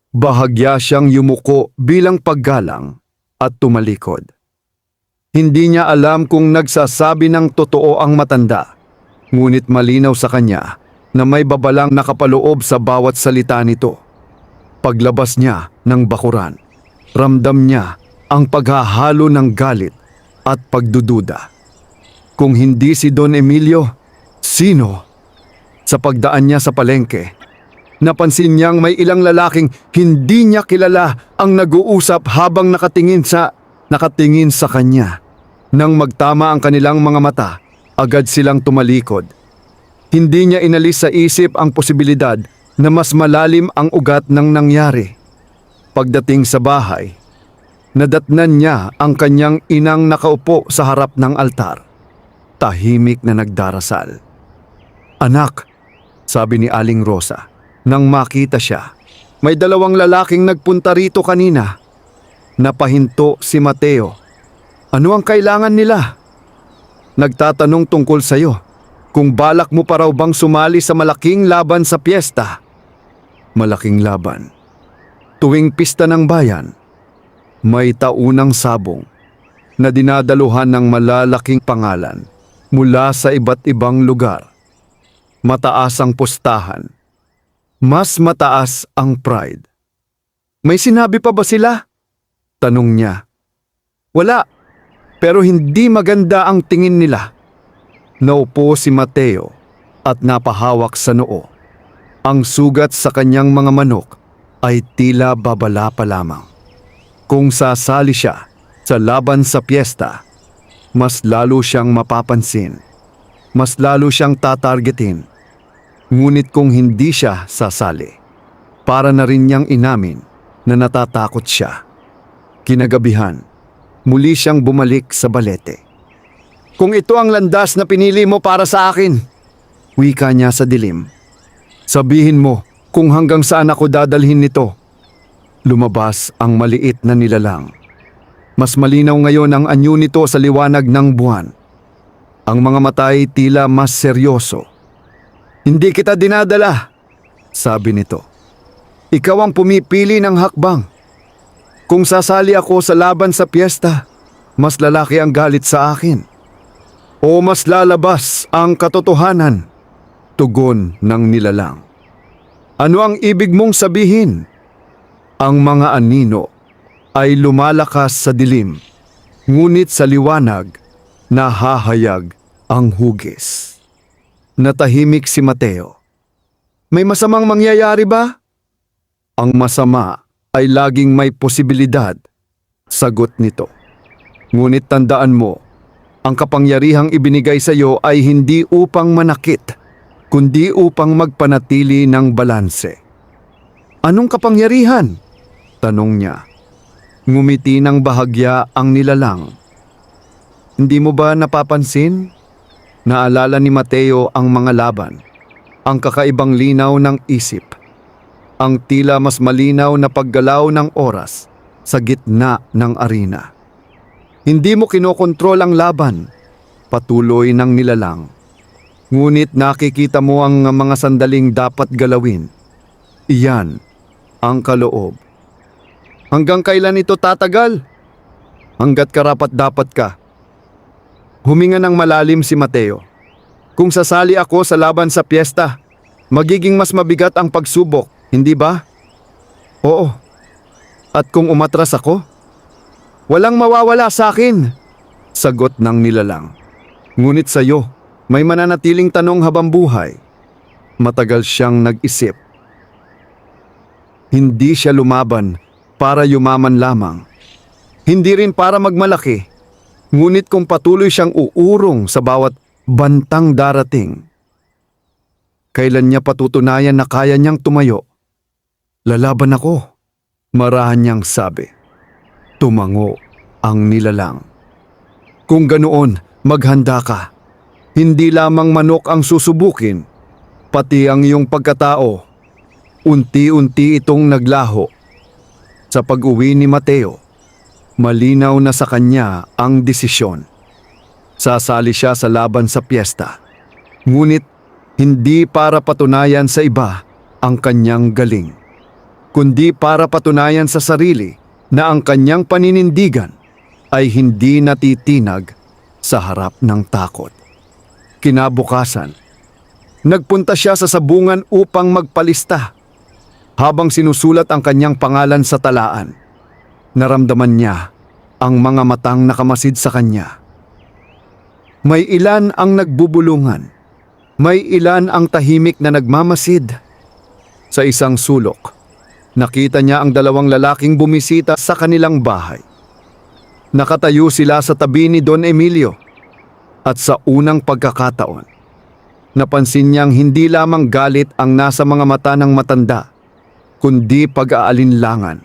Speaker 1: Bahagya siyang yumuko bilang paggalang at tumalikod. Hindi niya alam kung nagsasabi ng totoo ang matanda, ngunit malinaw sa kanya na may babalang nakapaloob sa bawat salita nito. Paglabas niya ng bakuran, ramdam niya ang paghahalo ng galit at pagdududa. Kung hindi si Don Emilio, sino? Sa pagdaan niya sa palengke, napansin niyang may ilang lalaking hindi niya kilala ang nag-uusap habang nakatingin sa kanya. Nang magtama ang kanilang mga mata, agad silang tumalikod. Hindi niya inalis sa isip ang posibilidad na mas malalim ang ugat ng nangyari. Pagdating sa bahay, nadatnan niya ang kanyang inang nakaupo sa harap ng altar. Tahimik na nagdarasal. "Anak," sabi ni Aling Rosa nang makita siya, "may dalawang lalaking nagpunta rito kanina." Napahinto si Mateo. "Ano ang kailangan nila?" "Nagtatanong tungkol sa'yo. Kung balak mo pa raw bang sumali sa malaking laban sa piyesta." Malaking laban. Tuwing pista ng bayan, may taunang sabong na dinadaluhan ng malalaking pangalan mula sa iba't ibang lugar. Mataas ang pustahan. Mas mataas ang pride. "May sinabi pa ba sila?" tanong niya. "Wala, pero hindi maganda ang tingin nila." Naupo si Mateo at napahawak sa noo. Ang sugat sa kanyang mga manok ay tila babala pa lamang. Kung sasali siya sa laban sa piyesta, mas lalo siyang mapapansin. Mas lalo siyang tatargetin. Ngunit kung hindi siya sasali, para na rin niyang inamin na natatakot siya. Kinagabihan, muli siyang bumalik sa balete. "Kung ito ang landas na pinili mo para sa akin," wika niya sa dilim, "sabihin mo kung hanggang saan ako dadalhin nito." Lumabas ang maliit na nilalang. Mas malinaw ngayon ang anyo nito sa liwanag ng buwan. Ang mga mata ay tila mas seryoso. "Hindi kita dinadala," sabi nito. "Ikaw ang pumipili ng hakbang. Kung sasali ako sa laban sa piyesta, mas lalaki ang galit sa akin. O mas lalabas ang katotohanan." Tugon ng nilalang. "Ano ang ibig mong sabihin?" Ang mga anino ay lumalakas sa dilim, ngunit sa liwanag nahahayag ang hugis. Natahimik si Mateo. "May masamang mangyayari ba?" "Ang masama ay laging may posibilidad, sagot nito. Ngunit tandaan mo, ang kapangyarihang ibinigay sa iyo ay hindi upang manakit, kundi upang magpanatili ng balanse. Anong kapangyarihan? Tanong niya. Ngumiti ng bahagya ang nilalang. Hindi mo ba napapansin? Naalala ni Mateo ang mga laban, ang kakaibang linaw ng isip, ang tila mas malinaw na paggalaw ng oras sa gitna ng arena. Hindi mo kinokontrol ang laban, patuloy ng nilalang. Ngunit nakikita mo ang mga sandaling dapat galawin. Iyan ang kaloob. Hanggang kailan ito tatagal? Hanggat karapat-dapat ka. Huminga ng malalim si Mateo. Kung sasali ako sa laban sa piyesta, magiging mas mabigat ang pagsubok, hindi ba? Oo. At kung umatras ako? Walang mawawala sa akin, sagot ng nilalang. Ngunit sa iyo, may mananatiling tanong habang buhay. Matagal siyang nag-isip. Hindi siya lumaban para yumaman lamang. Hindi rin para magmalaki. Ngunit kung patuloy siyang uurong sa bawat bantang darating, kailan niya patutunayan na kaya niyang tumayo? Lalaban ako, marahan niyang sabi. Tumango ang nilalang. Kung ganoon, maghanda ka. Hindi lamang manok ang susubukin, pati ang iyong pagkatao. Unti-unti itong naglaho. Sa pag-uwi ni Mateo, malinaw na sa kanya ang desisyon. Sasali siya sa laban sa piyesta. Ngunit hindi para patunayan sa iba ang kanyang galing, kundi para patunayan sa sarili na ang kanyang paninindigan ay hindi natitinag sa harap ng takot. Kinabukasan, nagpunta siya sa sabungan upang magpalista. Habang sinusulat ang kanyang pangalan sa talaan, naramdaman niya ang mga matang nakamasid sa kanya. May ilan ang nagbubulungan, may ilan ang tahimik na nagmamasid. Sa isang sulok, nakita niya ang dalawang lalaking bumisita sa kanilang bahay. Nakatayo sila sa tabi ni Don Emilio at sa unang pagkakataon, napansin niyang hindi lamang galit ang nasa mga mata ng matanda, kundi pag-aalinlangan.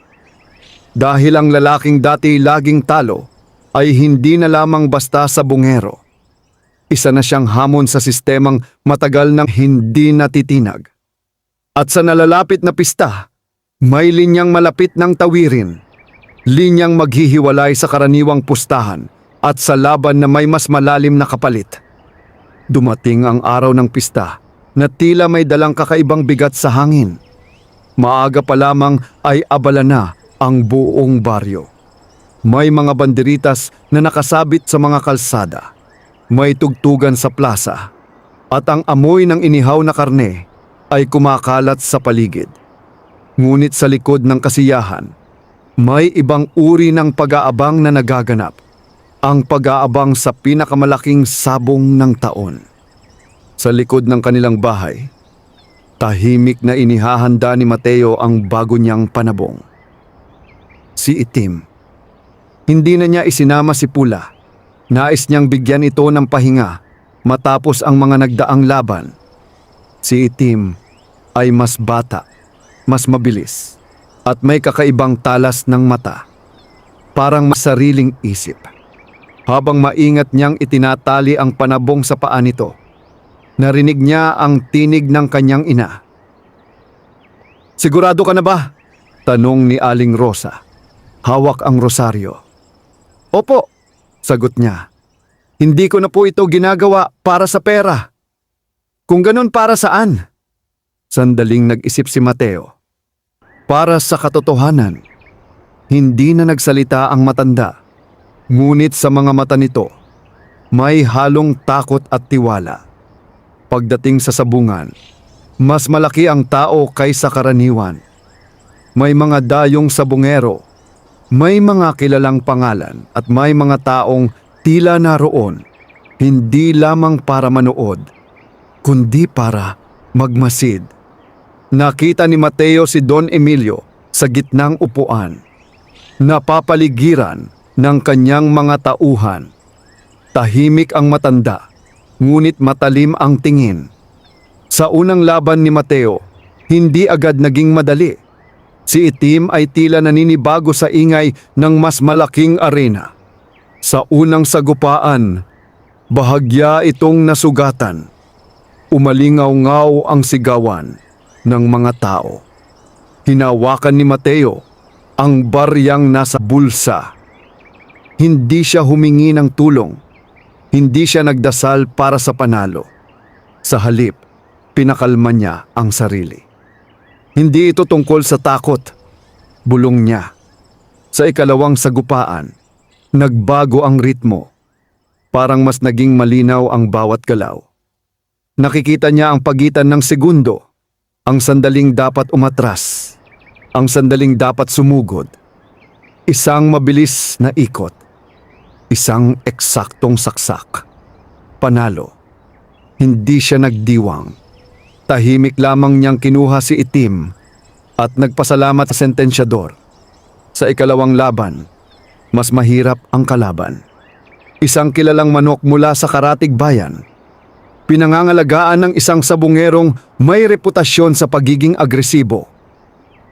Speaker 1: Dahil ang lalaking dati laging talo ay hindi na lamang basta sabungero. Isa na siyang hamon sa sistemang matagal nang hindi natitinag. At sa nalalapit na pista, may linyang malapit ng tawirin. Linyang maghihiwalay sa karaniwang pustahan at sa laban na may mas malalim na kapalit. Dumating ang araw ng pista na tila may dalang kakaibang bigat sa hangin. Maaga pa lamang ay abala na ang buong baryo. May mga banderitas na nakasabit sa mga kalsada. May tugtugan sa plaza. At ang amoy ng inihaw na karne ay kumakalat sa paligid. Ngunit sa likod ng kasiyahan, may ibang uri ng pag-aabang na nagaganap. Ang pag-aabang sa pinakamalaking sabong ng taon. Sa likod ng kanilang bahay, tahimik na inihahanda ni Mateo ang bago niyang panabong. Si Itim. Hindi na niya isinama si Pula. Nais niyang bigyan ito ng pahinga matapos ang mga nagdaang laban. Si Itim ay mas bata, mas mabilis, at may kakaibang talas ng mata. Parang mas sariling isip. Habang maingat niyang itinatali ang panabong sa paa nito, narinig niya ang tinig ng kanyang ina. Sigurado ka na ba? Tanong ni Aling Rosa. Hawak ang rosaryo. Opo, sagot niya. Hindi ko na po ito ginagawa para sa pera. Kung ganun, para saan? Sandaling nag-isip si Mateo. Para sa katotohanan. Hindi na nagsalita ang matanda. Ngunit sa mga mata nito, may halong takot at tiwala. Pagdating sa sabungan, mas malaki ang tao kaysa karaniwan. May mga dayong sabungero, may mga kilalang pangalan at may mga taong tila naroon, hindi lamang para manood, kundi para magmasid. Nakita ni Mateo si Don Emilio sa gitnang upuan, napapaligiran ng kanyang mga tauhan. Tahimik ang matanda, ngunit matalim ang tingin. Sa unang laban ni Mateo, hindi agad naging madali. Si Itim ay tila naninibago sa ingay ng mas malaking arena. Sa unang sagupaan, bahagya itong nasugatan. Umalingaw-ngaw ang sigawan ng mga tao. Hinawakan ni Mateo ang baryang nasa bulsa. Hindi siya humingi ng tulong. Hindi siya nagdasal para sa panalo. Sa halip, pinakalma niya ang sarili. Hindi ito tungkol sa takot. Bulong niya. Sa ikalawang sagupaan, nagbago ang ritmo. Parang mas naging malinaw ang bawat galaw. Nakikita niya ang pagitan ng segundo, ang sandaling dapat umatras, ang sandaling dapat sumugod. Isang mabilis na ikot, isang eksaktong saksak. Panalo. Hindi siya nagdiwang. Tahimik lamang niyang kinuha si Itim at nagpasalamat sa sentensyador. Sa ikalawang laban, mas mahirap ang kalaban. Isang kilalang manok mula sa Karatig Bayan. Pinangangalagaan ng isang sabungerong may reputasyon sa pagiging agresibo.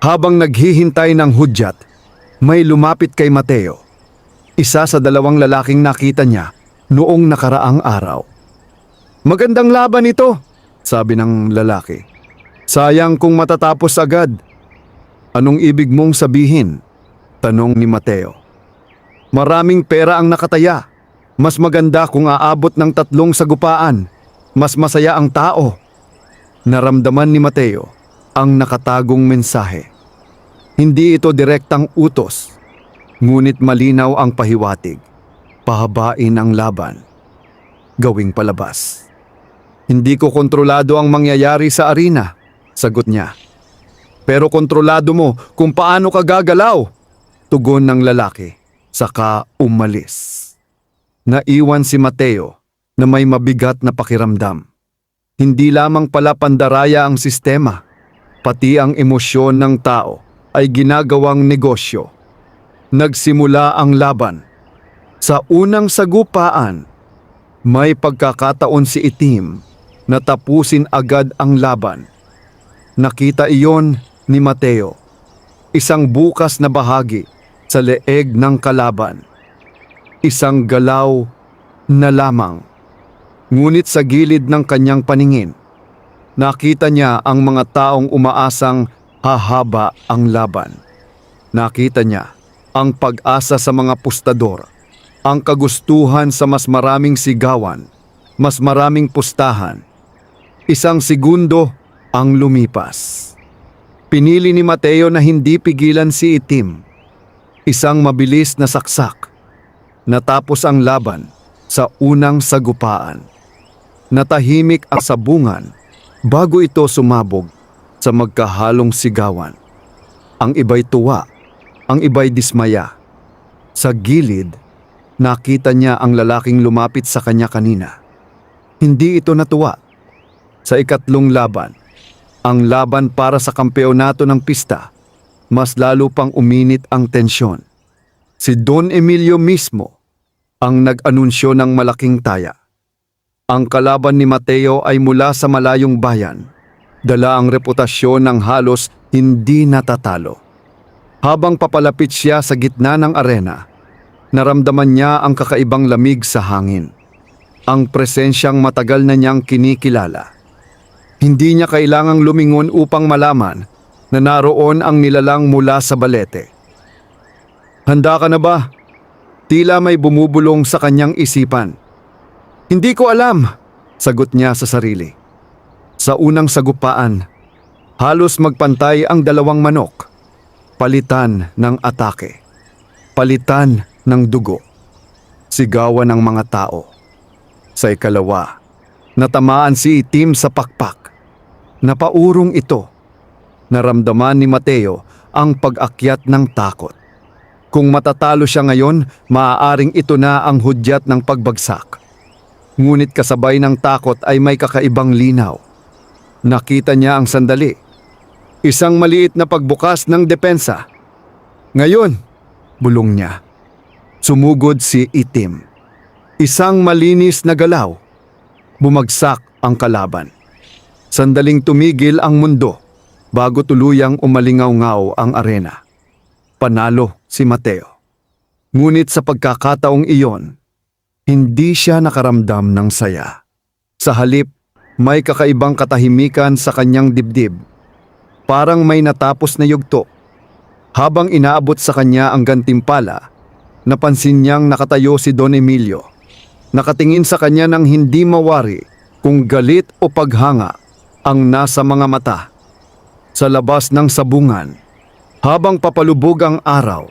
Speaker 1: Habang naghihintay ng hudyat, may lumapit kay Mateo. Isa sa dalawang lalaking nakita niya noong nakaraang araw. "Magandang laban ito," sabi ng lalaki. "Sayang kung matatapos agad." "Anong ibig mong sabihin?" tanong ni Mateo. "Maraming pera ang nakataya. Mas maganda kung aabot ng 3 sagupaan. Mas masaya ang tao." Naramdaman ni Mateo ang nakatagong mensahe. Hindi ito direktang utos, ngunit malinaw ang pahiwatig. Pahabain ang laban. Gawing palabas. "Hindi ko kontrolado ang mangyayari sa arena," sagot niya. "Pero kontrolado mo kung paano ka gagalaw," tugon ng lalaki, saka umalis. Naiwan si Mateo na may mabigat na pakiramdam. Hindi lamang pala pandaraya ang sistema, pati ang emosyon ng tao ay ginagawang negosyo. Nagsimula ang laban. Sa unang sagupaan, may pagkakataon si Itim na tapusin agad ang laban. Nakita iyon ni Mateo, isang bukas na bahagi sa leeg ng kalaban. Isang galaw na lamang. Ngunit sa gilid ng kanyang paningin, nakita niya ang mga taong umaasang hahaba ang laban. Nakita niya ang pag-asa sa mga pustador, ang kagustuhan sa mas maraming sigawan, mas maraming pustahan. Isang segundo ang lumipas. Pinili ni Mateo na hindi pigilan si Itim. Isang mabilis na saksak. Natapos ang laban sa unang sagupaan. Natahimik ang sabungan bago ito sumabog sa magkahalong sigawan. Ang iba'y tuwa, ang iba'y dismaya. Sa gilid, nakita niya ang lalaking lumapit sa kanya kanina. Hindi ito natuwa. Sa ikatlong laban, ang laban para sa kampeonato ng pista, mas lalo pang uminit ang tensyon. Si Don Emilio mismo ang nag-anunsyo ng malaking taya. Ang kalaban ni Mateo ay mula sa malayong bayan. Dala ang reputasyon ng halos hindi natatalo. Habang papalapit siya sa gitna ng arena, naramdaman niya ang kakaibang lamig sa hangin. Ang presensyang matagal na niyang kinikilala. Hindi niya kailangang lumingon upang malaman na naroon ang nilalang mula sa balete. "Handa ka na ba?" Tila may bumubulong sa kanyang isipan. "Hindi ko alam," sagot niya sa sarili. Sa unang sagupaan, halos magpantay ang dalawang manok. Palitan ng atake. Palitan ng dugo. Sigawan ng mga tao. Sa ikalawa, natamaan si Itim sa pakpak. Napaurong ito. Naramdaman ni Mateo ang pag-akyat ng takot. Kung matatalo siya ngayon, maaaring ito na ang hudyat ng pagbagsak. Ngunit kasabay ng takot ay may kakaibang linaw. Nakita niya ang sandali. Isang maliit na pagbukas ng depensa. Ngayon, bulong niya. Sumugod si Itim. Isang malinis na galaw. Bumagsak ang kalaban. Sandaling tumigil ang mundo bago tuluyang umalingaw-ngaw ang arena. Panalo si Mateo. Ngunit sa pagkakataong iyon, hindi siya nakaramdam ng saya. Sa halip, may kakaibang katahimikan sa kanyang dibdib. Parang may natapos na yugto. Habang inaabot sa kanya ang gantimpala, napansin niyang nakatayo si Don Emilio. Nakatingin sa kanya ng hindi mawari kung galit o paghanga ang nasa mga mata. Sa labas ng sabungan, habang papalubog ang araw,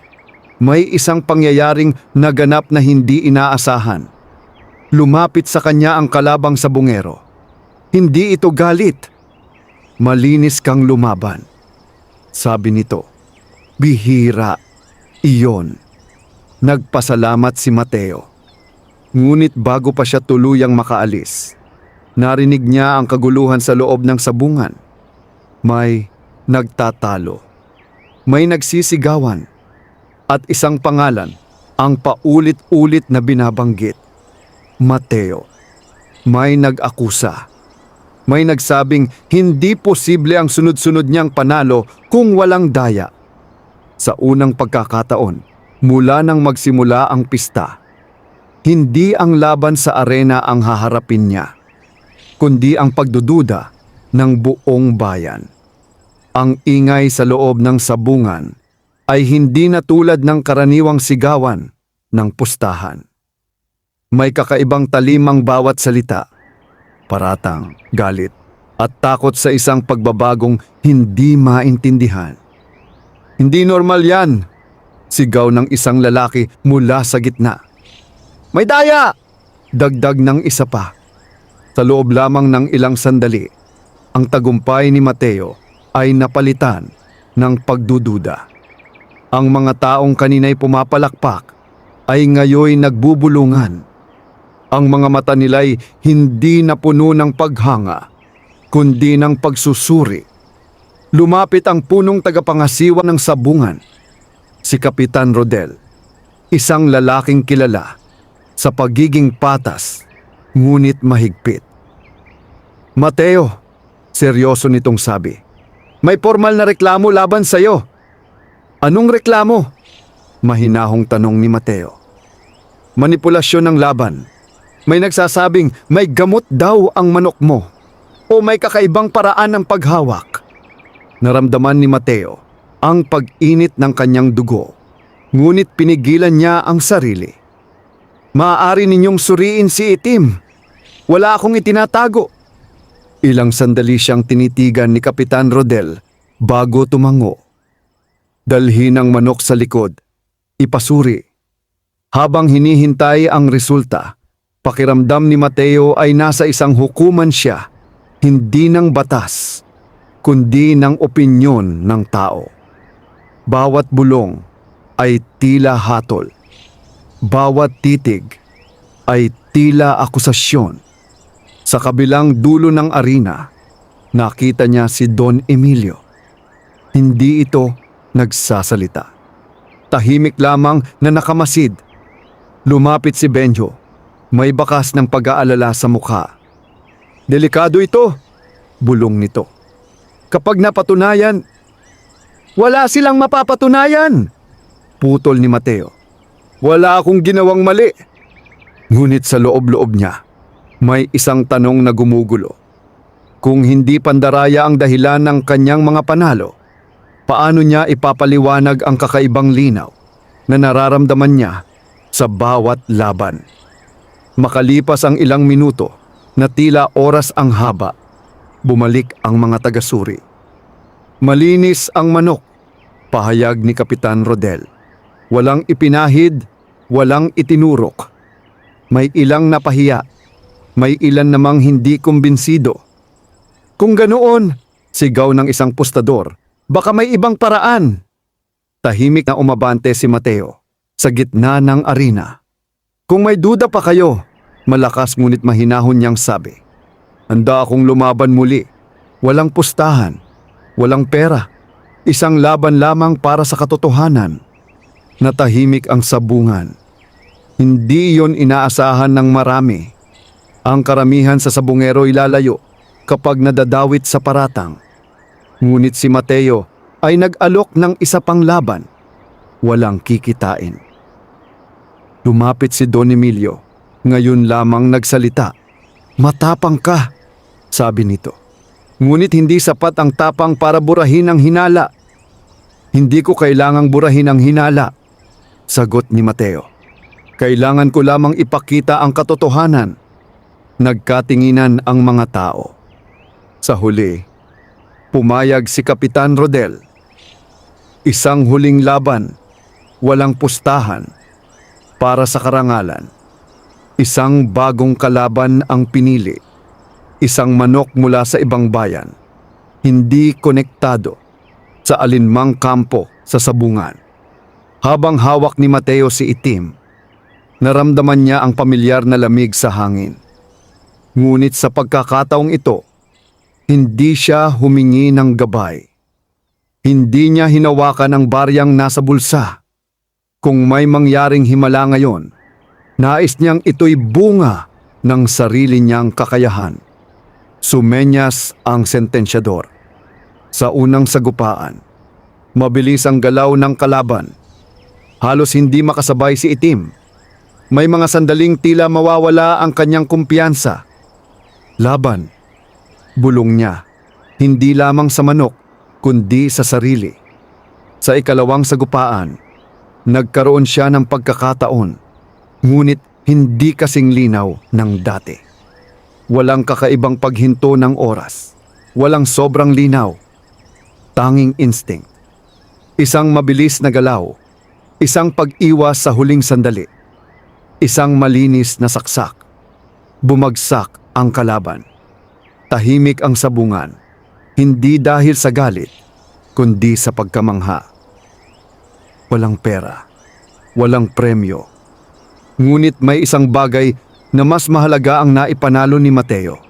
Speaker 1: may isang pangyayaring naganap na hindi inaasahan. Lumapit sa kanya ang kalabang sabungero. Hindi ito galit. Malinis kang lumaban. Sabi nito, bihira, iyon. Nagpasalamat si Mateo. Ngunit bago pa siya tuluyang makaalis, narinig niya ang kaguluhan sa loob ng sabungan. May nagtatalo. May nagsisigawan. At isang pangalan ang paulit-ulit na binabanggit. Mateo. May nag-akusa. May nagsabing hindi posible ang sunod-sunod niyang panalo kung walang daya. Sa unang pagkakataon, mula nang magsimula ang pista, hindi ang laban sa arena ang haharapin niya, kundi ang pagdududa ng buong bayan. Ang ingay sa loob ng sabungan ay hindi na tulad ng karaniwang sigawan ng pustahan. May kakaibang talimang bawat salita, paratang, galit, at takot sa isang pagbabagong hindi maintindihan. Hindi normal yan, sigaw ng isang lalaki mula sa gitna. May daya! Dagdag ng isa pa. Sa loob lamang ng ilang sandali, ang tagumpay ni Mateo ay napalitan ng pagdududa. Ang mga taong kanina'y pumapalakpak ay ngayoy nagbubulungan. Ang mga mata nila'y hindi napuno ng paghanga, kundi ng pagsusuri. Lumapit ang punong tagapangasiwa ng sabungan, si Kapitan Rodel, isang lalaking kilala sa pagiging patas, ngunit mahigpit. Mateo, seryoso nitong sabi, may formal na reklamo laban sa'yo. Anong reklamo? Mahinahong tanong ni Mateo. Manipulasyon ng laban. May nagsasabing may gamot daw ang manok mo o may kakaibang paraan ng paghawak. Naramdaman ni Mateo ang pag-init ng kanyang dugo, ngunit pinigilan niya ang sarili. Maaari ninyong suriin si Itim. Wala akong itinatago. Ilang sandali siyang tinitigan ni Kapitan Rodel bago tumango. Dalhin ang manok sa likod. Ipasuri. Habang hinihintay ang resulta, pakiramdam ni Mateo ay nasa isang hukuman siya, hindi ng batas, kundi ng opinyon ng tao. Bawat bulong ay tila hatol. Bawat titig ay tila akusasyon. Sa kabilang dulo ng arena, nakita niya si Don Emilio. Hindi ito nagsasalita. Tahimik lamang na nakamasid. Lumapit si Benjo. May bakas ng pag-aalala sa mukha. Delikado ito, bulong nito. Kapag napatunayan, wala silang mapapatunayan, putol ni Mateo. Wala akong ginawang mali. Ngunit sa loob-loob niya, may isang tanong na gumugulo. Kung hindi pandaraya ang dahilan ng kanyang mga panalo, paano niya ipapaliwanag ang kakaibang linaw na nararamdaman niya sa bawat laban? Makalipas ang ilang minuto na tila oras ang haba, bumalik ang mga tagasuri. Malinis ang manok, pahayag ni Kapitan Rodel. Walang ipinahid, walang itinurok. May ilang napahiya, may ilan namang hindi kumbinsido. Kung ganoon, sigaw ng isang pustador, baka may ibang paraan. Tahimik na umabante si Mateo sa gitna ng arena. Kung may duda pa kayo, malakas ngunit mahinahon niyang sabi, handa akong lumaban muli. Walang pustahan, walang pera. Isang laban lamang para sa katotohanan. Natahimik ang sabungan. Hindi iyon inaasahan ng marami. Ang karamihan sa sabungero ilalayo kapag nadadawit sa paratang. Ngunit si Mateo ay nag-alok ng isa pang laban. Walang kikitain. Lumapit si Don Emilio. Ngayon lamang nagsalita. "Matapang ka," sabi nito. "Ngunit hindi sapat ang tapang para burahin ang hinala." "Hindi ko kailangang burahin ang hinala," sagot ni Mateo. "Kailangan ko lamang ipakita ang katotohanan." Nagkatinginan ang mga tao. Sa huli, pumayag si Kapitan Rodel. Isang huling laban, walang pustahan, para sa karangalan. Isang bagong kalaban ang pinili. Isang manok mula sa ibang bayan. Hindi konektado sa alinmang kampo sa sabungan. Habang hawak ni Mateo si Itim, naramdaman niya ang pamilyar na lamig sa hangin. Ngunit sa pagkakataong ito, hindi siya humingi ng gabay. Hindi niya hinawakan ang baryang nasa bulsa. Kung may mangyaring himala ngayon, nais niyang ito'y bunga ng sarili niyang kakayahan. Sumenyas ang sentensyador. Sa unang sagupaan, mabilis ang galaw ng kalaban. Halos hindi makasabay si Itim. May mga sandaling tila mawawala ang kanyang kumpiyansa. "Laban," bulong niya, hindi lamang sa manok, kundi sa sarili. Sa ikalawang sagupaan, nagkaroon siya ng pagkakataon, ngunit hindi kasing linaw ng dati. Walang kakaibang paghinto ng oras, walang sobrang linaw, tanging instinct. Isang mabilis na galaw, isang pag-iwas sa huling sandali, isang malinis na saksak. Bumagsak ang kalaban. Tahimik ang sabungan, hindi dahil sa galit, kundi sa pagkamangha. Walang pera, walang premyo. Ngunit may isang bagay na mas mahalaga ang naipanalo ni Mateo.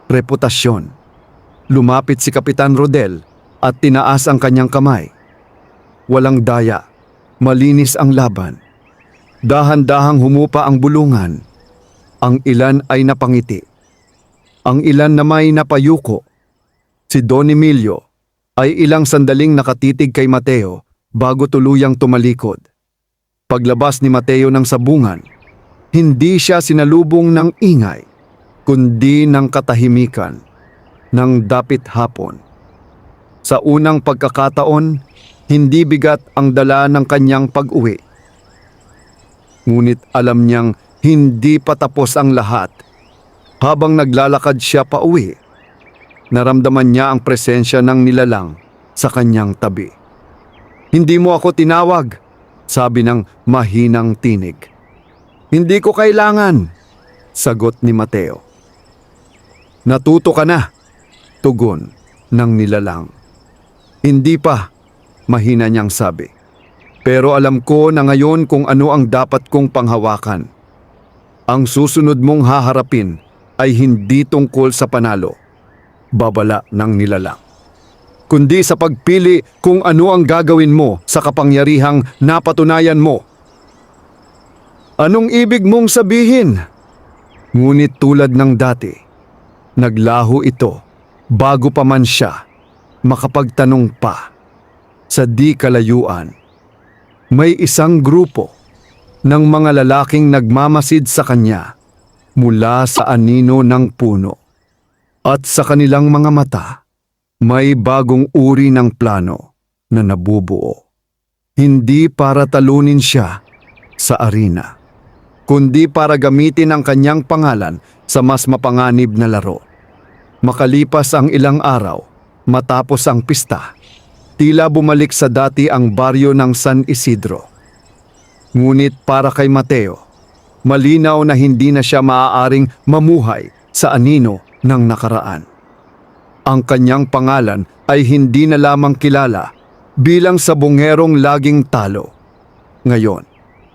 Speaker 1: Reputasyon. Lumapit si Kapitan Rodel at tinaas ang kanyang kamay. Walang daya, malinis ang laban. Dahan-dahang humupa ang bulungan. Ang ilan ay napangiti. Ang ilan na may napayuko. Si Don Emilio ay ilang sandaling nakatitig kay Mateo bago tuluyang tumalikod. Paglabas ni Mateo ng sabungan, hindi siya sinalubong ng ingay, kundi ng katahimikan, ng dapit hapon. Sa unang pagkakataon, hindi bigat ang dala ng kanyang pag-uwi. Ngunit alam niyang hindi pa tapos ang lahat. Habang naglalakad siya pa uwi, naramdaman niya ang presensya ng nilalang sa kanyang tabi. "Hindi mo ako tinawag," sabi ng mahinang tinig. "Hindi ko kailangan," sagot ni Mateo. "Natuto ka na," tugon ng nilalang. "Hindi pa," mahina niyang sabi. "Pero alam ko na ngayon kung ano ang dapat kong panghawakan. Ang susunod mong haharapin ay hindi tungkol sa panalo," babala ng nilalang, "kundi sa pagpili kung ano ang gagawin mo sa kapangyarihang napatunayan mo." "Anong ibig mong sabihin?" Ngunit tulad ng dati, naglaho ito bago pa man siya makapagtanong pa. Sa di kalayuan, may isang grupo ng mga lalaking nagmamasid sa kanya mula sa anino ng puno. At sa kanilang mga mata, may bagong uri ng plano na nabubuo. Hindi para talunin siya sa arena, kundi para gamitin ang kanyang pangalan sa mas mapanganib na laro. Makalipas ang ilang araw, matapos ang pista, tila bumalik sa dati ang baryo ng San Isidro. Ngunit para kay Mateo, malinaw na hindi na siya maaaring mamuhay sa anino ng nakaraan. Ang kanyang pangalan ay hindi na lamang kilala bilang sabungerong laging talo. Ngayon,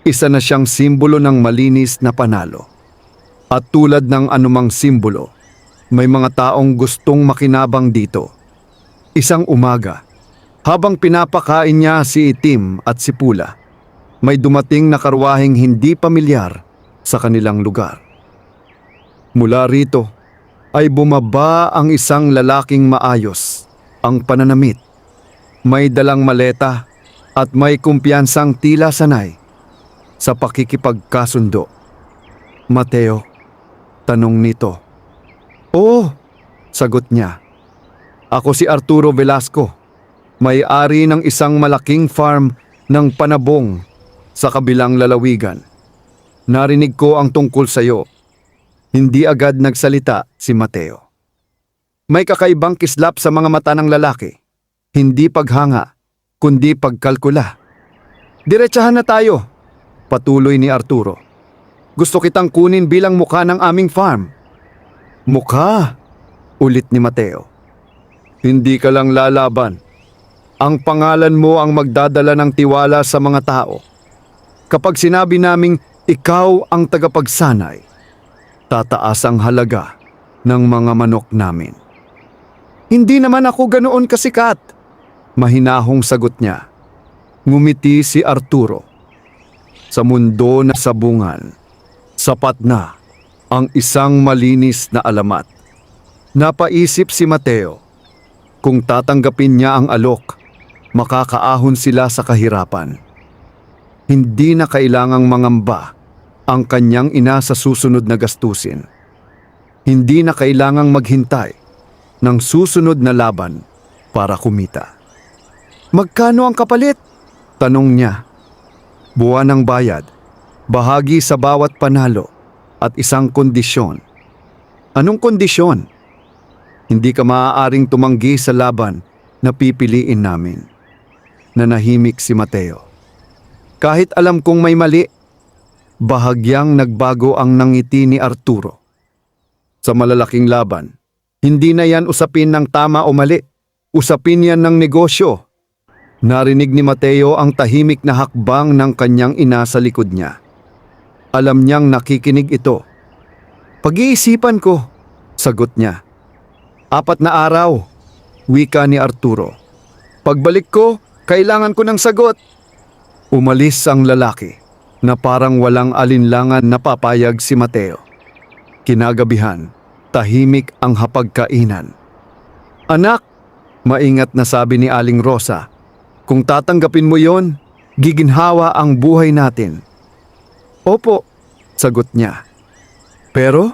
Speaker 1: isa na siyang simbolo ng malinis na panalo. At tulad ng anumang simbolo, may mga taong gustong makinabang dito. Isang umaga, habang pinapakain niya si Itim at si Pula, may dumating na karwaheng hindi pamilyar sa kanilang lugar. Mula rito ay bumaba ang isang lalaking maayos, ang pananamit. May dalang maleta at may kumpiyansang tila sanay sa pakikipagkasundo. Mateo, tanong nito. Oo, sagot niya. Ako si Arturo Velasco, may-ari ng isang malaking farm ng panabong sa kabilang lalawigan. Narinig ko ang tungkol sa iyo. Hindi agad nagsalita si Mateo. May kakaibang kislap sa mga mata ng lalaki. Hindi paghanga, kundi pagkalkula. Diretsahan na tayo, patuloy ni Arturo. Gusto kitang kunin bilang mukha ng aming farm. Mukha, ulit ni Mateo. Hindi ka lang lalaban. Ang pangalan mo ang magdadala ng tiwala sa mga tao. Kapag sinabi naming ikaw ang tagapagsanay, tataas ang halaga ng mga manok namin. Hindi naman ako ganoon kasikat, mahinahong sagot niya. Ngumiti si Arturo. Sa mundo na sabungan, sapat na ang isang malinis na alamat. Napaisip si Mateo, kung tatanggapin niya ang alok, makakaahon sila sa kahirapan. Hindi na kailangang mangamba ang kanyang ina sa susunod na gastusin. Hindi na kailangang maghintay ng susunod na laban para kumita. Magkano ang kapalit? Tanong niya. Buwan ng bayad, bahagi sa bawat panalo at isang kondisyon. Anong kondisyon? Hindi ka maaaring tumanggi sa laban na pipiliin namin. Nanahimik si Mateo. Kahit alam kong may mali, bahagyang nagbago ang nangiti ni Arturo. Sa malalaking laban, hindi na yan usapin ng tama o mali. Usapin yan ng negosyo. Narinig ni Mateo ang tahimik na hakbang ng kanyang ina sa likod niya. Alam niyang nakikinig ito. Pag-iisipan ko, sagot niya. 4 na araw, wika ni Arturo. Pagbalik ko, kailangan ko ng sagot. Umalis ang lalaki na parang walang alinlangan na papayag si Mateo. Kinagabihan, tahimik ang hapagkainan. Anak, maingat na sabi ni Aling Rosa, kung tatanggapin mo yon, giginhawa ang buhay natin. Opo, sagot niya. Pero,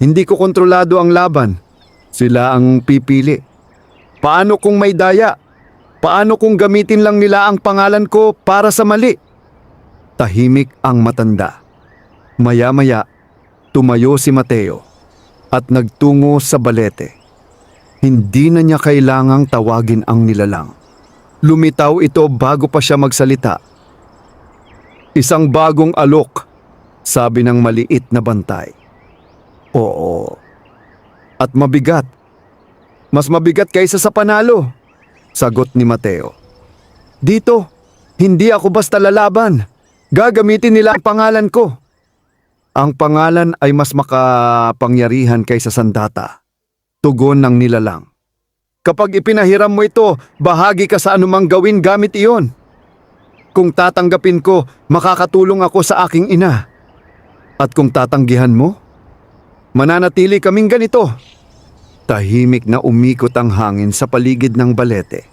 Speaker 1: hindi ko kontrolado ang laban. Sila ang pipili. Paano kung may daya? Paano kung gamitin lang nila ang pangalan ko para sa mali? Tahimik ang matanda. Maya-maya, tumayo si Mateo at nagtungo sa balete. Hindi na niya kailangang tawagin ang nilalang. Lumitaw ito bago pa siya magsalita. Isang bagong alok, sabi ng maliit na bantay. Oo. At mabigat. Mas mabigat kaysa sa panalo, sagot ni Mateo. Dito, hindi ako basta lalaban. Gagamitin nila ang pangalan ko. Ang pangalan ay mas makapangyarihan kaysa sandata. Tugon ng nilalang. Kapag ipinahiram mo ito, bahagi ka sa anumang gawin gamit iyon. Kung tatanggapin ko, makakatulong ako sa aking ina. At kung tatanggihan mo, mananatili kaming ganito. Tahimik na umikot ang hangin sa paligid ng balete.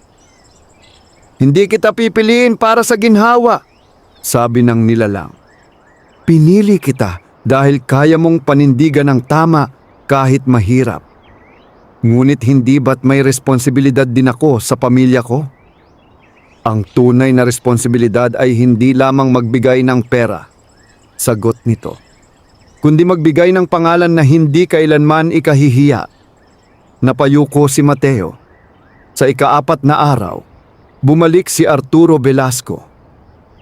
Speaker 1: Hindi kita pipiliin para sa ginhawa, sabi ng nilalang. Pinili kita dahil kaya mong panindigan ng tama kahit mahirap. Ngunit hindi ba't may responsibilidad din ako sa pamilya ko? Ang tunay na responsibilidad ay hindi lamang magbigay ng pera, sagot nito, kundi magbigay ng pangalan na hindi kailanman ikahihiya. Napayuko si Mateo. Sa ika-4 na araw, bumalik si Arturo Velasco.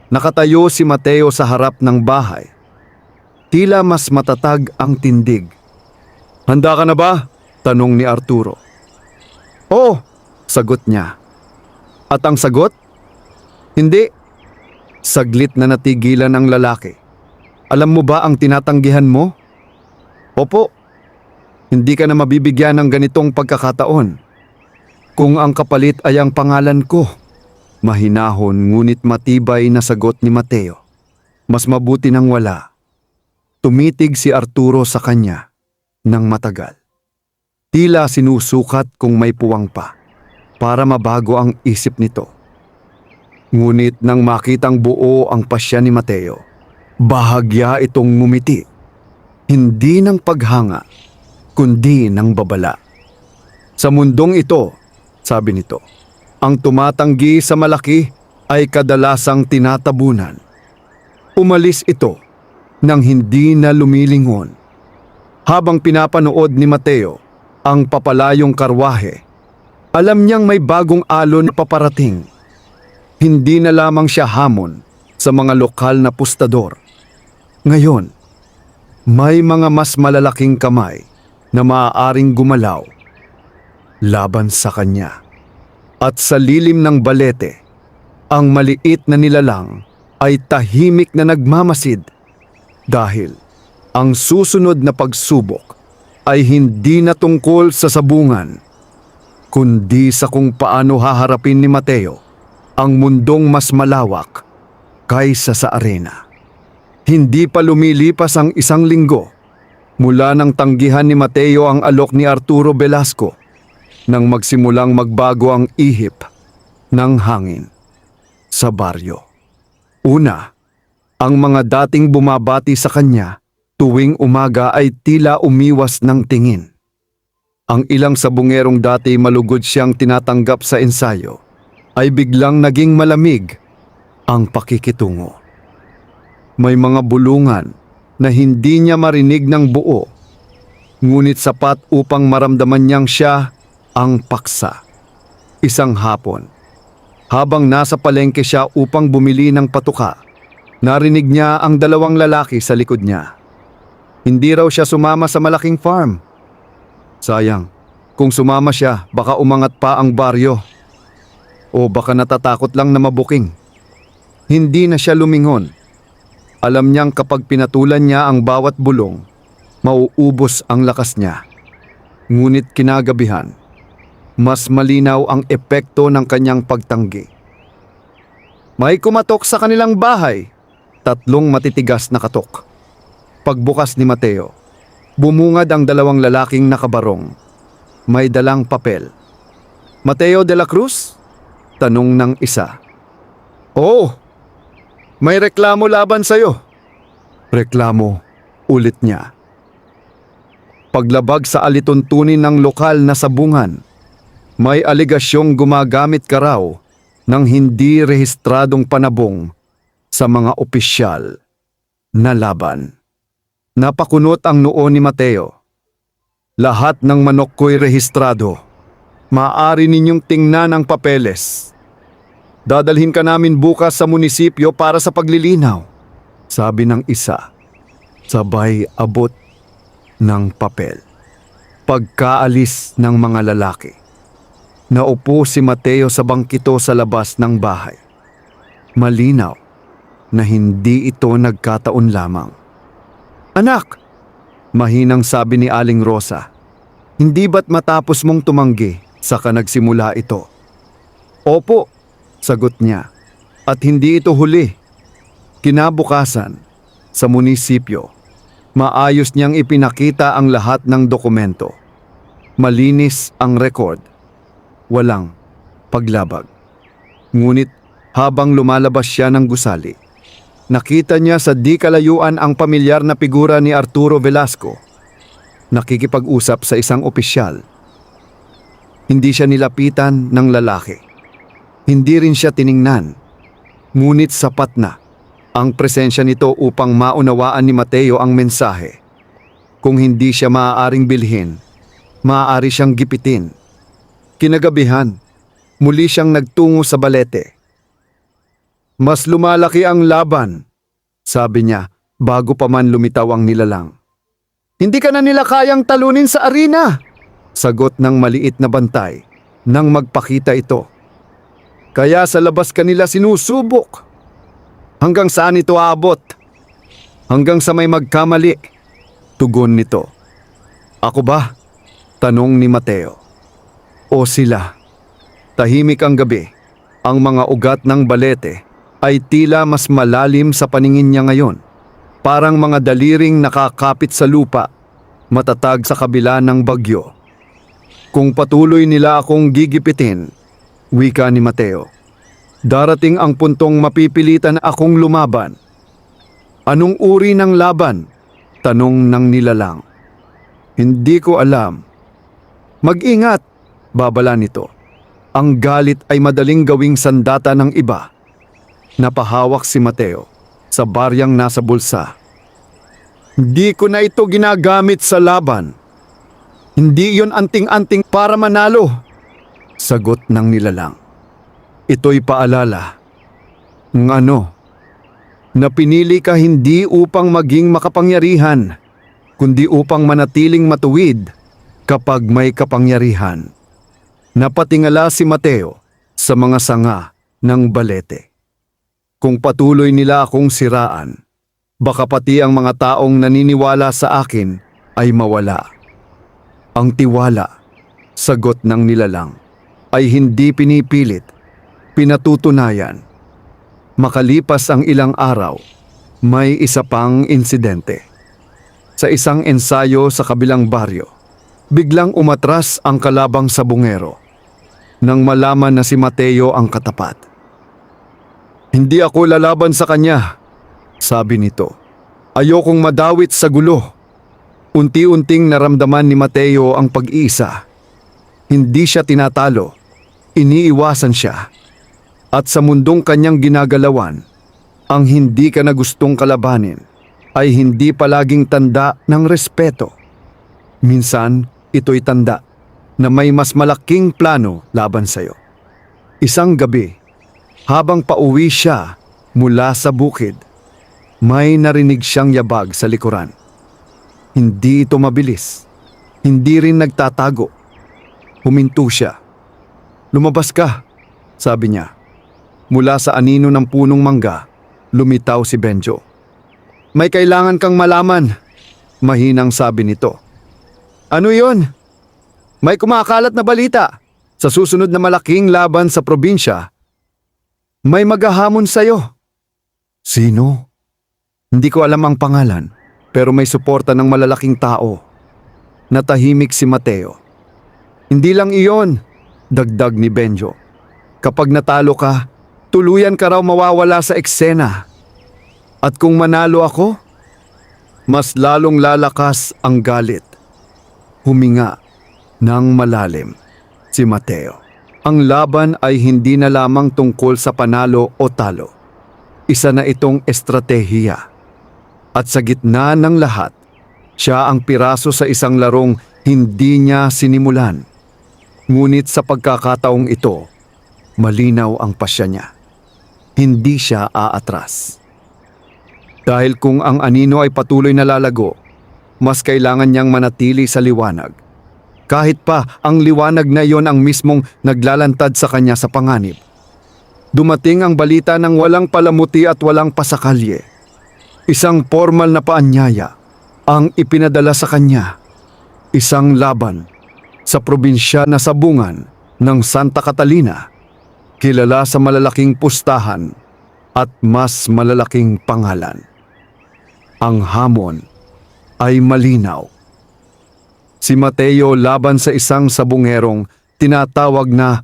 Speaker 1: Nakatayo si Mateo sa harap ng bahay. Tila mas matatag ang tindig. Handa ka na ba? Tanong ni Arturo. Oo, sagot niya. At ang sagot? Hindi. Saglit na natigilan ang lalaki. Alam mo ba ang tinatanggihan mo? Opo. Hindi ka na mabibigyan ng ganitong pagkakataon. Kung ang kapalit ay ang pangalan ko. Mahinahon ngunit matibay na sagot ni Mateo. Mas mabuti nang wala. Tumitig si Arturo sa kanya ng matagal. Tila sinusukat kung may puwang pa para mabago ang isip nito. Ngunit nang makitang buo ang pasya ni Mateo, bahagya itong ngumiti. Hindi ng paghanga, kundi ng babala. Sa mundong ito, sabi nito, ang tumatanggi sa malaki ay kadalasang tinatabunan. Umalis ito nang hindi na lumilingon. Habang pinapanood ni Mateo ang papalayong karwahe, alam niyang may bagong alon na paparating. Hindi na lamang siya hamon sa mga lokal na pustador. Ngayon, may mga mas malalaking kamay na maaaring gumalaw laban sa kanya. At sa lilim ng balete, ang maliit na nilalang ay tahimik na nagmamasid dahil ang susunod na pagsubok ay hindi na tungkol sa sabungan, kundi sa kung paano haharapin ni Mateo ang mundong mas malawak kaysa sa arena. Hindi pa lumilipas ang 1 linggo mula nang tanggihan ni Mateo ang alok ni Arturo Velasco nang magsimulang magbago ang ihip ng hangin sa baryo. Una, ang mga dating bumabati sa kanya tuwing umaga ay tila umiwas ng tingin. Ang ilang sabungerong dati malugod siyang tinatanggap sa ensayo ay biglang naging malamig ang pakikitungo. May mga bulungan na hindi niya marinig ng buo, ngunit sapat upang maramdaman niyang siya ang paksa. Isang hapon, habang nasa palengke siya upang bumili ng patuka, narinig niya ang 2 lalaki sa likod niya. Hindi raw siya sumama sa malaking farm. Sayang, kung sumama siya, baka umangat pa ang baryo. O baka natatakot lang na mabuking. Hindi na siya lumingon. Alam niyang kapag pinatulan niya ang bawat bulong, mauubos ang lakas niya. Ngunit kinagabihan, mas malinaw ang epekto ng kanyang pagtanggi. May kumatok sa kanilang bahay. 3 matitigas na katok. Pagbukas ni Mateo, bumungad ang 2 lalaking nakabarong. May dalang papel. Mateo de la Cruz? Tanong ng isa. Oo, may reklamo laban sa'yo. Reklamo, ulit niya. Paglabag sa alituntunin ng lokal na sabungan, may aligasyong gumagamit ka raw ng hindi rehistradong panabong sa mga opisyal na laban. Napakunot ang noo ni Mateo. Lahat ng manok ko'y rehistrado. Maaari ninyong tingnan ang papeles. Dadalhin ka namin bukas sa munisipyo para sa paglilinaw, sabi ng isa. Sabay abot ng papel. Pagkaalis ng mga lalaki, naupo si Mateo sa bangkito sa labas ng bahay. Malinaw na hindi ito nagkataon lamang. Anak, mahinang sabi ni Aling Rosa, hindi ba't matapos mong tumanggi, saka nagsimula ito? Opo, sagot niya, at hindi ito huli. Kinabukasan, sa munisipyo, maayos niyang ipinakita ang lahat ng dokumento. Malinis ang record. Walang paglabag. Ngunit habang lumalabas siya ng gusali, nakita niya sa di kalayuan ang pamilyar na figura ni Arturo Velasco. Nakikipag-usap sa isang opisyal. Hindi siya nilapitan ng lalaki. Hindi rin siya tiningnan. Ngunit sapat na ang presensya nito upang maunawaan ni Mateo ang mensahe. Kung hindi siya maaaring bilhin, maaari siyang gipitin. Kinagabihan, muli siyang nagtungo sa balete. Mas lumalaki ang laban, sabi niya bago pa man lumitaw ang nilalang. Hindi ka na nila kayang talunin sa arena, sagot ng maliit na bantay nang magpakita ito. Kaya sa labas kanila sinusubok. Hanggang saan ito aabot? Hanggang sa may magkamali, tugon nito. Ako ba? Tanong ni Mateo. O sila? Tahimik ang gabi. Ang mga ugat ng balete ay tila mas malalim sa paningin niya ngayon. Parang mga daliring nakakapit sa lupa, matatag sa kabila ng bagyo. Kung patuloy nila akong gigipitin, wika ni Mateo, darating ang puntong mapipilitan akong lumaban. Anong uri ng laban? Tanong ng nilalang. Hindi ko alam. Mag-ingat, babala nito. Ang galit ay madaling gawing sandata ng iba. Napahawak si Mateo sa baryang nasa bulsa. Hindi ko na ito ginagamit sa laban. Hindi yon anting-anting para manalo. Sagot ng nilalang. Ito'y paalala. Ng na pinili ka hindi upang maging makapangyarihan, kundi upang manatiling matuwid kapag may kapangyarihan. Napatingala si Mateo sa mga sanga ng balete. Kung patuloy nila akong siraan, baka pati ang mga taong naniniwala sa akin ay mawala. Ang tiwala, sagot ng nilalang, ay hindi pinipilit, pinatutunayan. Makalipas ang ilang araw, may isa pang insidente. Sa isang ensayo sa kabilang baryo, biglang umatras ang kalabang sabungero. Nang malaman na si Mateo ang katapat. Hindi ako lalaban sa kanya, sabi nito. Ayokong madawit sa gulo. Unti-unting naramdaman ni Mateo ang pag-iisa. Hindi siya tinatalo, iniiwasan siya. At sa mundong kanyang ginagalawan, ang hindi ka na gustong kalabanin ay hindi palaging tanda ng respeto. Minsan, ito'y tanda na may mas malaking plano laban sa'yo. Isang gabi, habang pauwi siya mula sa bukid, may narinig siyang yabag sa likuran. Hindi ito mabilis, hindi rin nagtatago. Huminto siya. Lumabas ka, sabi niya. Mula sa anino ng punong mangga, lumitaw si Benjo. May kailangan kang malaman, mahinang sabi nito. Ano yon? May kumakalat na balita. Sa susunod na malaking laban sa probinsya, may maghahamon sa'yo. Sino? Hindi ko alam ang pangalan, pero may suporta ng malalaking tao. Natahimik si Mateo. Hindi lang iyon, dagdag ni Benjo. Kapag natalo ka, tuluyan ka raw mawawala sa eksena. At kung manalo ako, mas lalong lalakas ang galit. Huminga nang malalim si Mateo. Ang laban ay hindi na lamang tungkol sa panalo o talo. Isa na itong estratehiya. At sa gitna ng lahat, siya ang piraso sa isang larong hindi niya sinimulan. Ngunit sa pagkakataong ito, malinaw ang pasya niya. Hindi siya aatras. Dahil kung ang anino ay patuloy na lalago, mas kailangan niyang manatili sa liwanag. Kahit pa ang liwanag na iyon ang mismong naglalantad sa kanya sa panganib. Dumating ang balita ng walang palamuti at walang pasakalye. Isang formal na paanyaya ang ipinadala sa kanya. Isang laban sa probinsya na sabungan ng Santa Catalina, kilala sa malalaking pustahan at mas malalaking pangalan. Ang hamon ay malinaw. Si Mateo laban sa isang sabungerong tinatawag na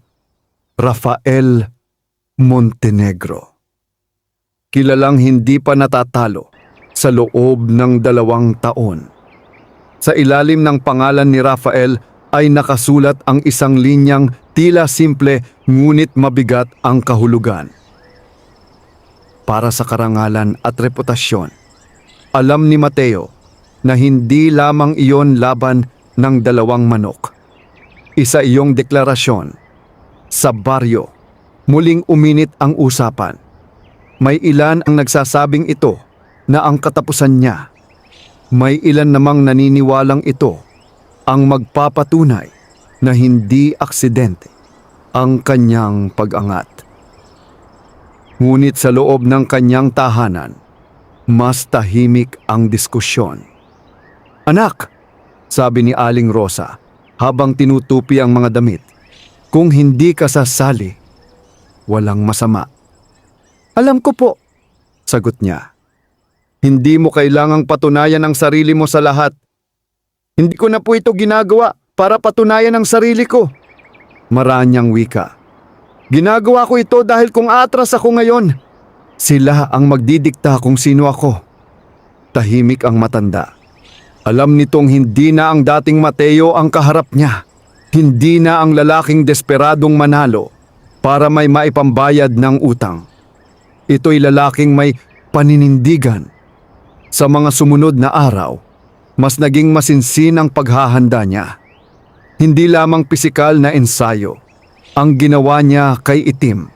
Speaker 1: Rafael Montenegro. Kilalang hindi pa natatalo sa loob ng 2 taon. Sa ilalim ng pangalan ni Rafael ay nakasulat ang isang linyang tila simple ngunit mabigat ang kahulugan. Para sa karangalan at reputasyon, alam ni Mateo na hindi lamang iyon laban ng 2 manok. Isa iyong deklarasyon. Sa baryo, muling uminit ang usapan. May ilan ang nagsasabing ito na ang katapusan niya. May ilan namang naniniwalang ito ang magpapatunay na hindi aksidente ang kanyang pag-angat. Ngunit sa loob ng kanyang tahanan, mas tahimik ang diskusyon. Anak, sabi ni Aling Rosa habang tinutupi ang mga damit. Kung hindi ka sasali, walang masama. Alam ko po, sagot niya. Hindi mo kailangang patunayan ang sarili mo sa lahat. Hindi ko na po ito ginagawa para patunayan ang sarili ko. Maranyang wika. Ginagawa ko ito dahil kung atras ako ngayon, sila ang magdidikta kung sino ako. Tahimik ang matanda. Alam nitong hindi na ang dating Mateo ang kaharap niya. Hindi na ang lalaking desperadong manalo para may maipambayad ng utang. Ito'y lalaking may paninindigan. Sa mga sumunod na araw, mas naging masinsin ang paghahanda niya. Hindi lamang pisikal na ensayo ang ginawa niya kay Itim.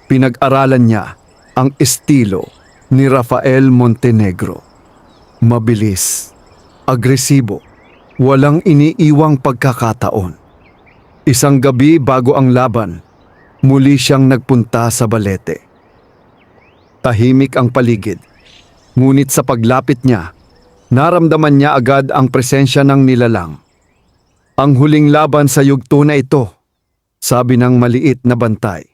Speaker 1: Pinag-aralan niya ang estilo ni Rafael Montenegro. Mabilis, agresibo, walang iniiwang pagkakataon. Isang gabi bago ang laban, muli siyang nagpunta sa balete. Tahimik ang paligid, ngunit sa paglapit niya, naramdaman niya agad ang presensya ng nilalang. Ang huling laban sa yugto na ito, sabi ng maliit na bantay.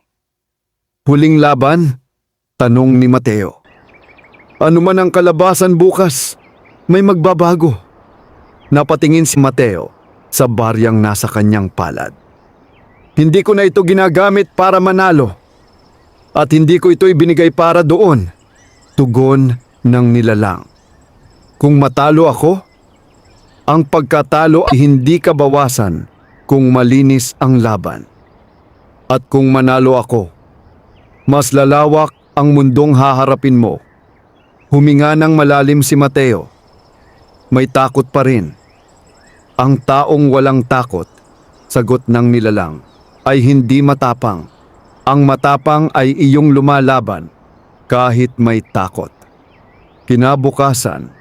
Speaker 1: Huling laban? Tanong ni Mateo. Ano man ang kalabasan bukas, may magbabago. Napatingin si Mateo sa baryang nasa kanyang palad. Hindi ko na ito ginagamit para manalo. At hindi ko ito ibinigay para doon. Tugon ng nilalang. Kung matalo ako, ang pagkatalo ay hindi kabawasan kung malinis ang laban. At kung manalo ako, mas lalawak ang mundong haharapin mo. Huminga ng malalim si Mateo. May takot pa rin. Ang taong walang takot, sagot ng nilalang, ay hindi matapang. Ang matapang ay iyong lumalaban kahit may takot. Kinabukasan,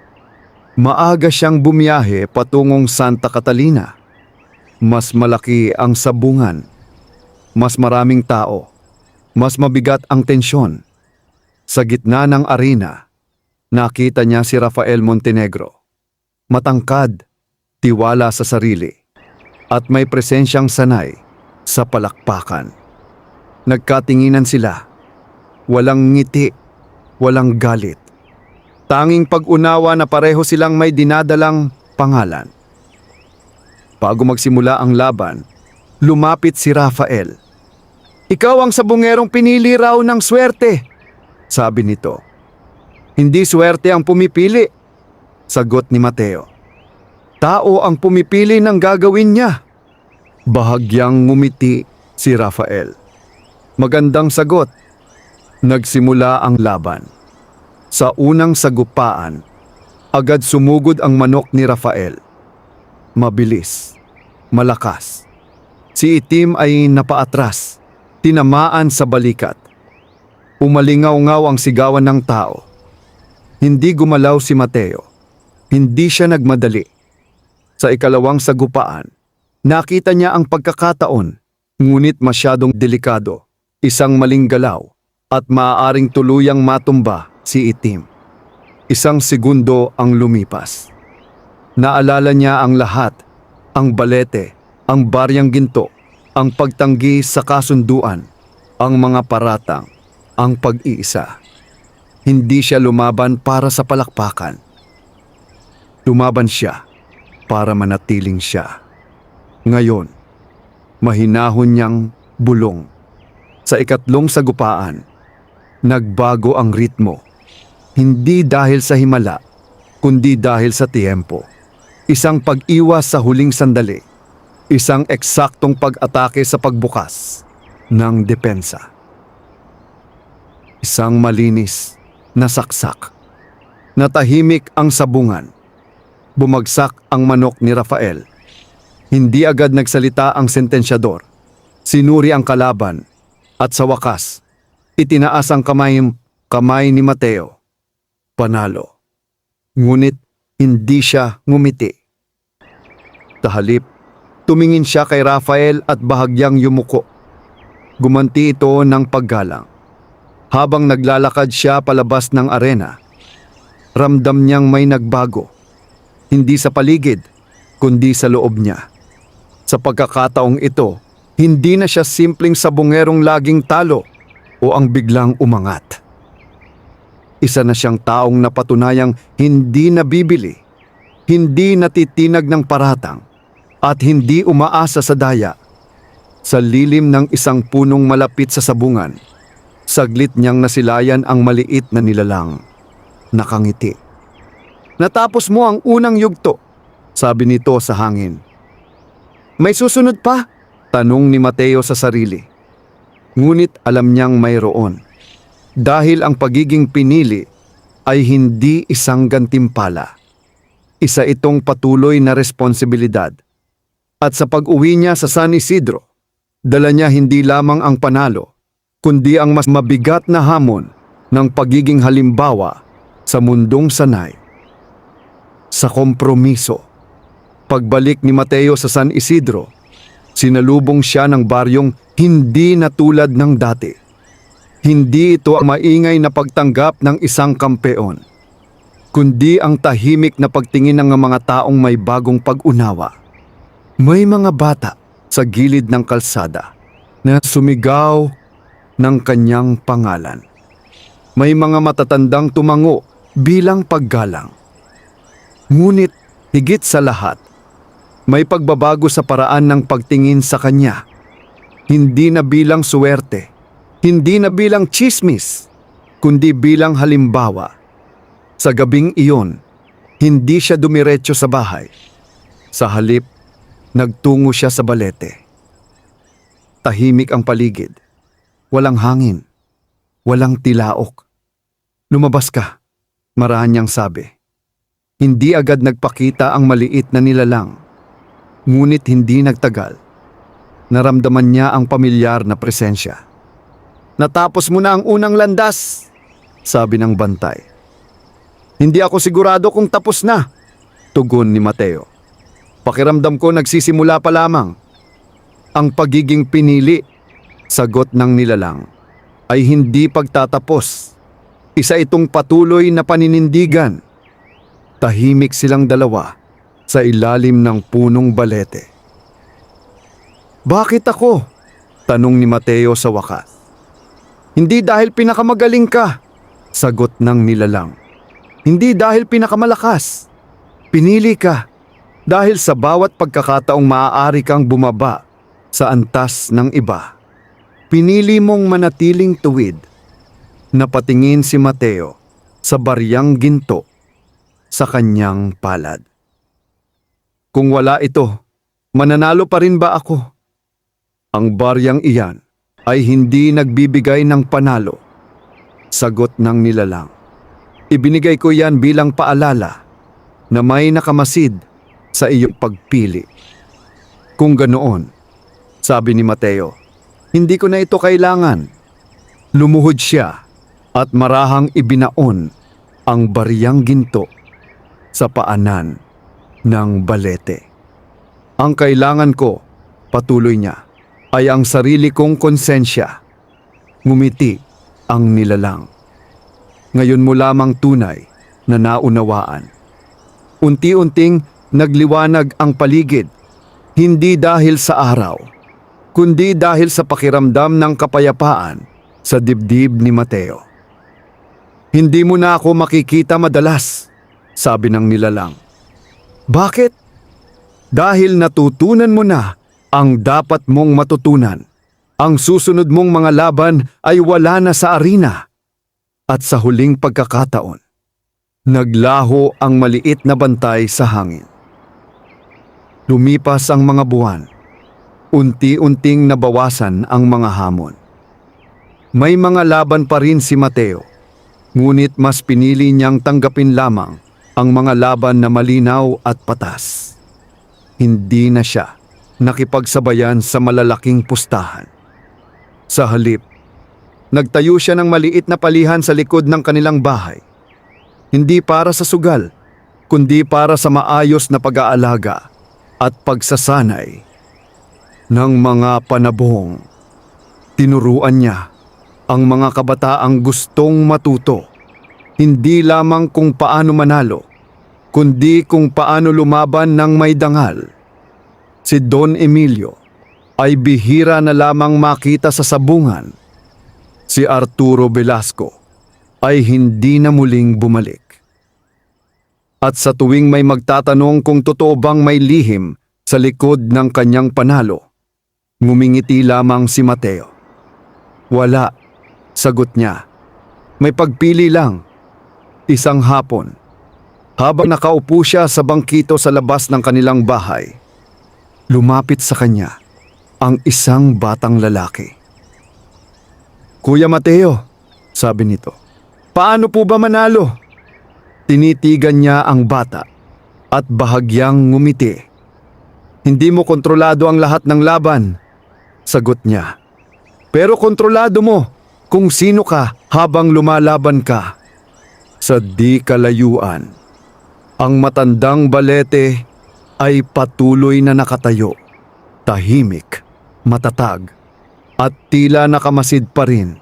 Speaker 1: maaga siyang bumiyahe patungong Santa Catalina. Mas malaki ang sabungan. Mas maraming tao. Mas mabigat ang tensyon. Sa gitna ng arena, nakita niya si Rafael Montenegro. Matangkad, tiwala sa sarili, at may presensyang sanay sa palakpakan. Nagkatinginan sila. Walang ngiti, walang galit. Tanging pag-unawa na pareho silang may dinadalang pangalan. Bago magsimula ang laban, lumapit si Rafael. Ikaw ang sabungerong pinili raw ng swerte, sabi nito. Hindi swerte ang pumipili, sagot ni Mateo. Tao ang pumipili ng gagawin niya. Bahagyang ngumiti si Rafael. Magandang sagot. Nagsimula ang laban. Sa unang sagupaan, agad sumugod ang manok ni Rafael. Mabilis, malakas. Si Itim ay napaatras, tinamaan sa balikat. Umalingaw-ngaw ang sigawan ng tao. Hindi gumalaw si Mateo. Hindi siya nagmadali. Sa ikalawang sagupaan, nakita niya ang pagkakataon, ngunit masyadong delikado. Isang maling galaw at maaaring tuluyang matumba si Itim. Isang segundo ang lumipas. Naalala niya ang lahat, ang balete, ang baryang ginto, ang pagtanggi sa kasunduan, ang mga paratang, ang pag-iisa. Hindi siya lumaban para sa palakpakan. Lumaban siya para manatiling siya. Ngayon, mahinahon niyang bulong. Sa ikatlong sagupaan, nagbago ang ritmo. Hindi dahil sa himala, kundi dahil sa tiempo. Isang pag-iwas sa huling sandali. Isang eksaktong pag-atake sa pagbukas ng depensa. Isang malinis na saksak. Natahimik ang sabungan. Bumagsak ang manok ni Rafael. Hindi agad nagsalita ang sentensyador. Sinuri ang kalaban at sa wakas, itinaas ang kamay ni Mateo. Panalo. Ngunit hindi siya ngumiti. Tahalip, tumingin siya kay Rafael at bahagyang yumuko. Gumanti ito ng paggalang. Habang naglalakad siya palabas ng arena, ramdam niyang may nagbago. Hindi sa paligid, kundi sa loob niya. Sa pagkakataong ito, Hindi na siya simpleng sabungerong laging talo o ang biglang umangat. Isa na siyang taong napatunayang hindi nabibili, hindi natitinag ng paratang, at hindi umaasa sa daya. Sa lilim ng isang punong malapit sa sabungan, saglit niyang nasilayan ang maliit na nilalang. Nakangiti. "Natapos mo ang unang yugto," sabi nito sa hangin. "May susunod pa?" tanong ni Mateo sa sarili. Ngunit alam niyang mayroon. Dahil ang pagiging pinili ay hindi isang gantimpala. Isa itong patuloy na responsibilidad. At sa pag-uwi niya sa San Isidro, dala niya hindi lamang ang panalo, kundi ang mas mabigat na hamon ng pagiging halimbawa sa mundong sanay. Sa kompromiso. Pagbalik ni Mateo sa San Isidro, sinalubong siya ng baryong hindi na tulad ng dati. Hindi ito ang maingay na pagtanggap ng isang kampeon, kundi ang tahimik na pagtingin ng mga taong may bagong pag-unawa. May mga bata sa gilid ng kalsada na sumigaw ng kanyang pangalan. May mga matatandang tumango bilang paggalang. Ngunit higit sa lahat, may pagbabago sa paraan ng pagtingin sa kanya. Hindi na bilang suwerte, hindi na bilang tsismis, kundi bilang halimbawa. Sa gabing iyon, hindi siya dumiretso sa bahay. Sa halip, nagtungo siya sa balete. Tahimik ang paligid. Walang hangin. Walang tilaok. "Lumabas ka," marahan niyang sabi. Hindi agad nagpakita ang maliit na nilalang. Ngunit hindi nagtagal. Naramdaman niya ang pamilyar na presensya. "Natapos mo na ang unang landas," sabi ng bantay. "Hindi ako sigurado kung tapos na," tugon ni Mateo. "Pakiramdam ko nagsisimula pa lamang." Ang pagiging pinili, sagot ng nilalang, ay hindi pagtatapos. Isa itong patuloy na paninindigan. Tahimik silang dalawa sa ilalim ng punong balete. "Bakit ako?" tanong ni Mateo sa wakas. "Hindi dahil pinakamagaling ka," sagot ng nilalang. "Hindi dahil pinakamalakas. Pinili ka dahil sa bawat pagkakataong maaari kang bumaba sa antas ng iba. Pinili mong manatiling tuwid." Napatingin si Mateo sa baryang ginto sa kanyang palad. "Kung wala ito, mananalo pa rin ba ako?" Ang baryang iyan ay hindi nagbibigay ng panalo, sagot ng nilalang. "Ibinigay ko yan bilang paalala na may nakamasid sa iyong pagpili." "Kung ganoon," sabi ni Mateo, "hindi ko na ito kailangan." Lumuhod siya at marahang ibinaon ang baryang ginto sa paanan ng balete. "Ang kailangan ko," patuloy niya, "ay ang sarili kong konsensya." Ngumiti ang nilalang. "Ngayon mo lamang tunay na naunawaan." Unti-unting nagliwanag ang paligid, hindi dahil sa araw, kundi dahil sa pakiramdam ng kapayapaan sa dibdib ni Mateo. "Hindi mo na ako makikita madalas," sabi ng nilalang. "Bakit?" "Dahil natutunan mo na ang dapat mong matutunan. Ang susunod mong mga laban ay wala na sa arena." At sa huling pagkakataon, naglaho ang maliit na bantay sa hangin. Lumipas ang mga buwan. Unti-unting nabawasan ang mga hamon. May mga laban pa rin si Mateo, ngunit mas pinili niyang tanggapin lamang ang mga laban na malinaw at patas. Hindi na siya nakipagsabayan sa malalaking pustahan. Sa halip, nagtayo siya ng maliit na palihan sa likod ng kanilang bahay. Hindi para sa sugal, kundi para sa maayos na pag-aalaga at pagsasanay ng mga panabong. Tinuruan niya ang mga kabataang gustong matuto, hindi lamang kung paano manalo, kundi kung paano lumaban ng may dangal. Si Don Emilio ay bihira na lamang makita sa sabungan, si Arturo Velasco ay hindi na muling bumalik. At sa tuwing may magtatanong kung totoo bang may lihim sa likod ng kanyang panalo, ngumingiti lamang si Mateo. Wala, sagot niya. May pagpili lang. Isang hapon, habang nakaupo siya sa bangkito sa labas ng kanilang bahay, lumapit sa kanya ang isang batang lalaki. "Kuya Mateo," sabi nito, "paano po ba manalo?" Tinitigan niya ang bata at bahagyang ngumiti. "Hindi mo kontrolado ang lahat ng laban," sagot niya. "Pero kontrolado mo kung sino ka habang lumalaban ka." Sa di kalayuan, ang matandang balete ay patuloy na nakatayo, tahimik, matatag, at tila nakamasid pa rin.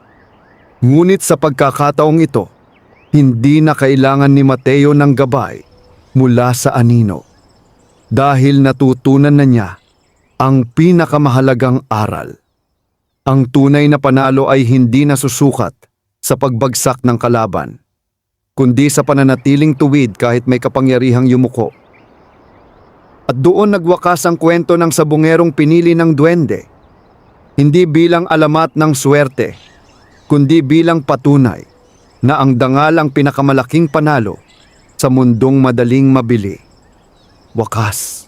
Speaker 1: Ngunit sa pagkakataong ito, hindi na kailangan ni Mateo ng gabay mula sa anino, dahil natutunan na niya ang pinakamahalagang aral. Ang tunay na panalo ay hindi nasusukat sa pagbagsak ng kalaban, kundi sa pananatiling tuwid kahit may kapangyarihang yumuko. At doon nagwakas ang kwento ng sabungerong pinili ng duwende, hindi bilang alamat ng swerte, kundi bilang patunay na ang dangal ang pinakamalaking panalo sa mundong madaling mabili. Wakas.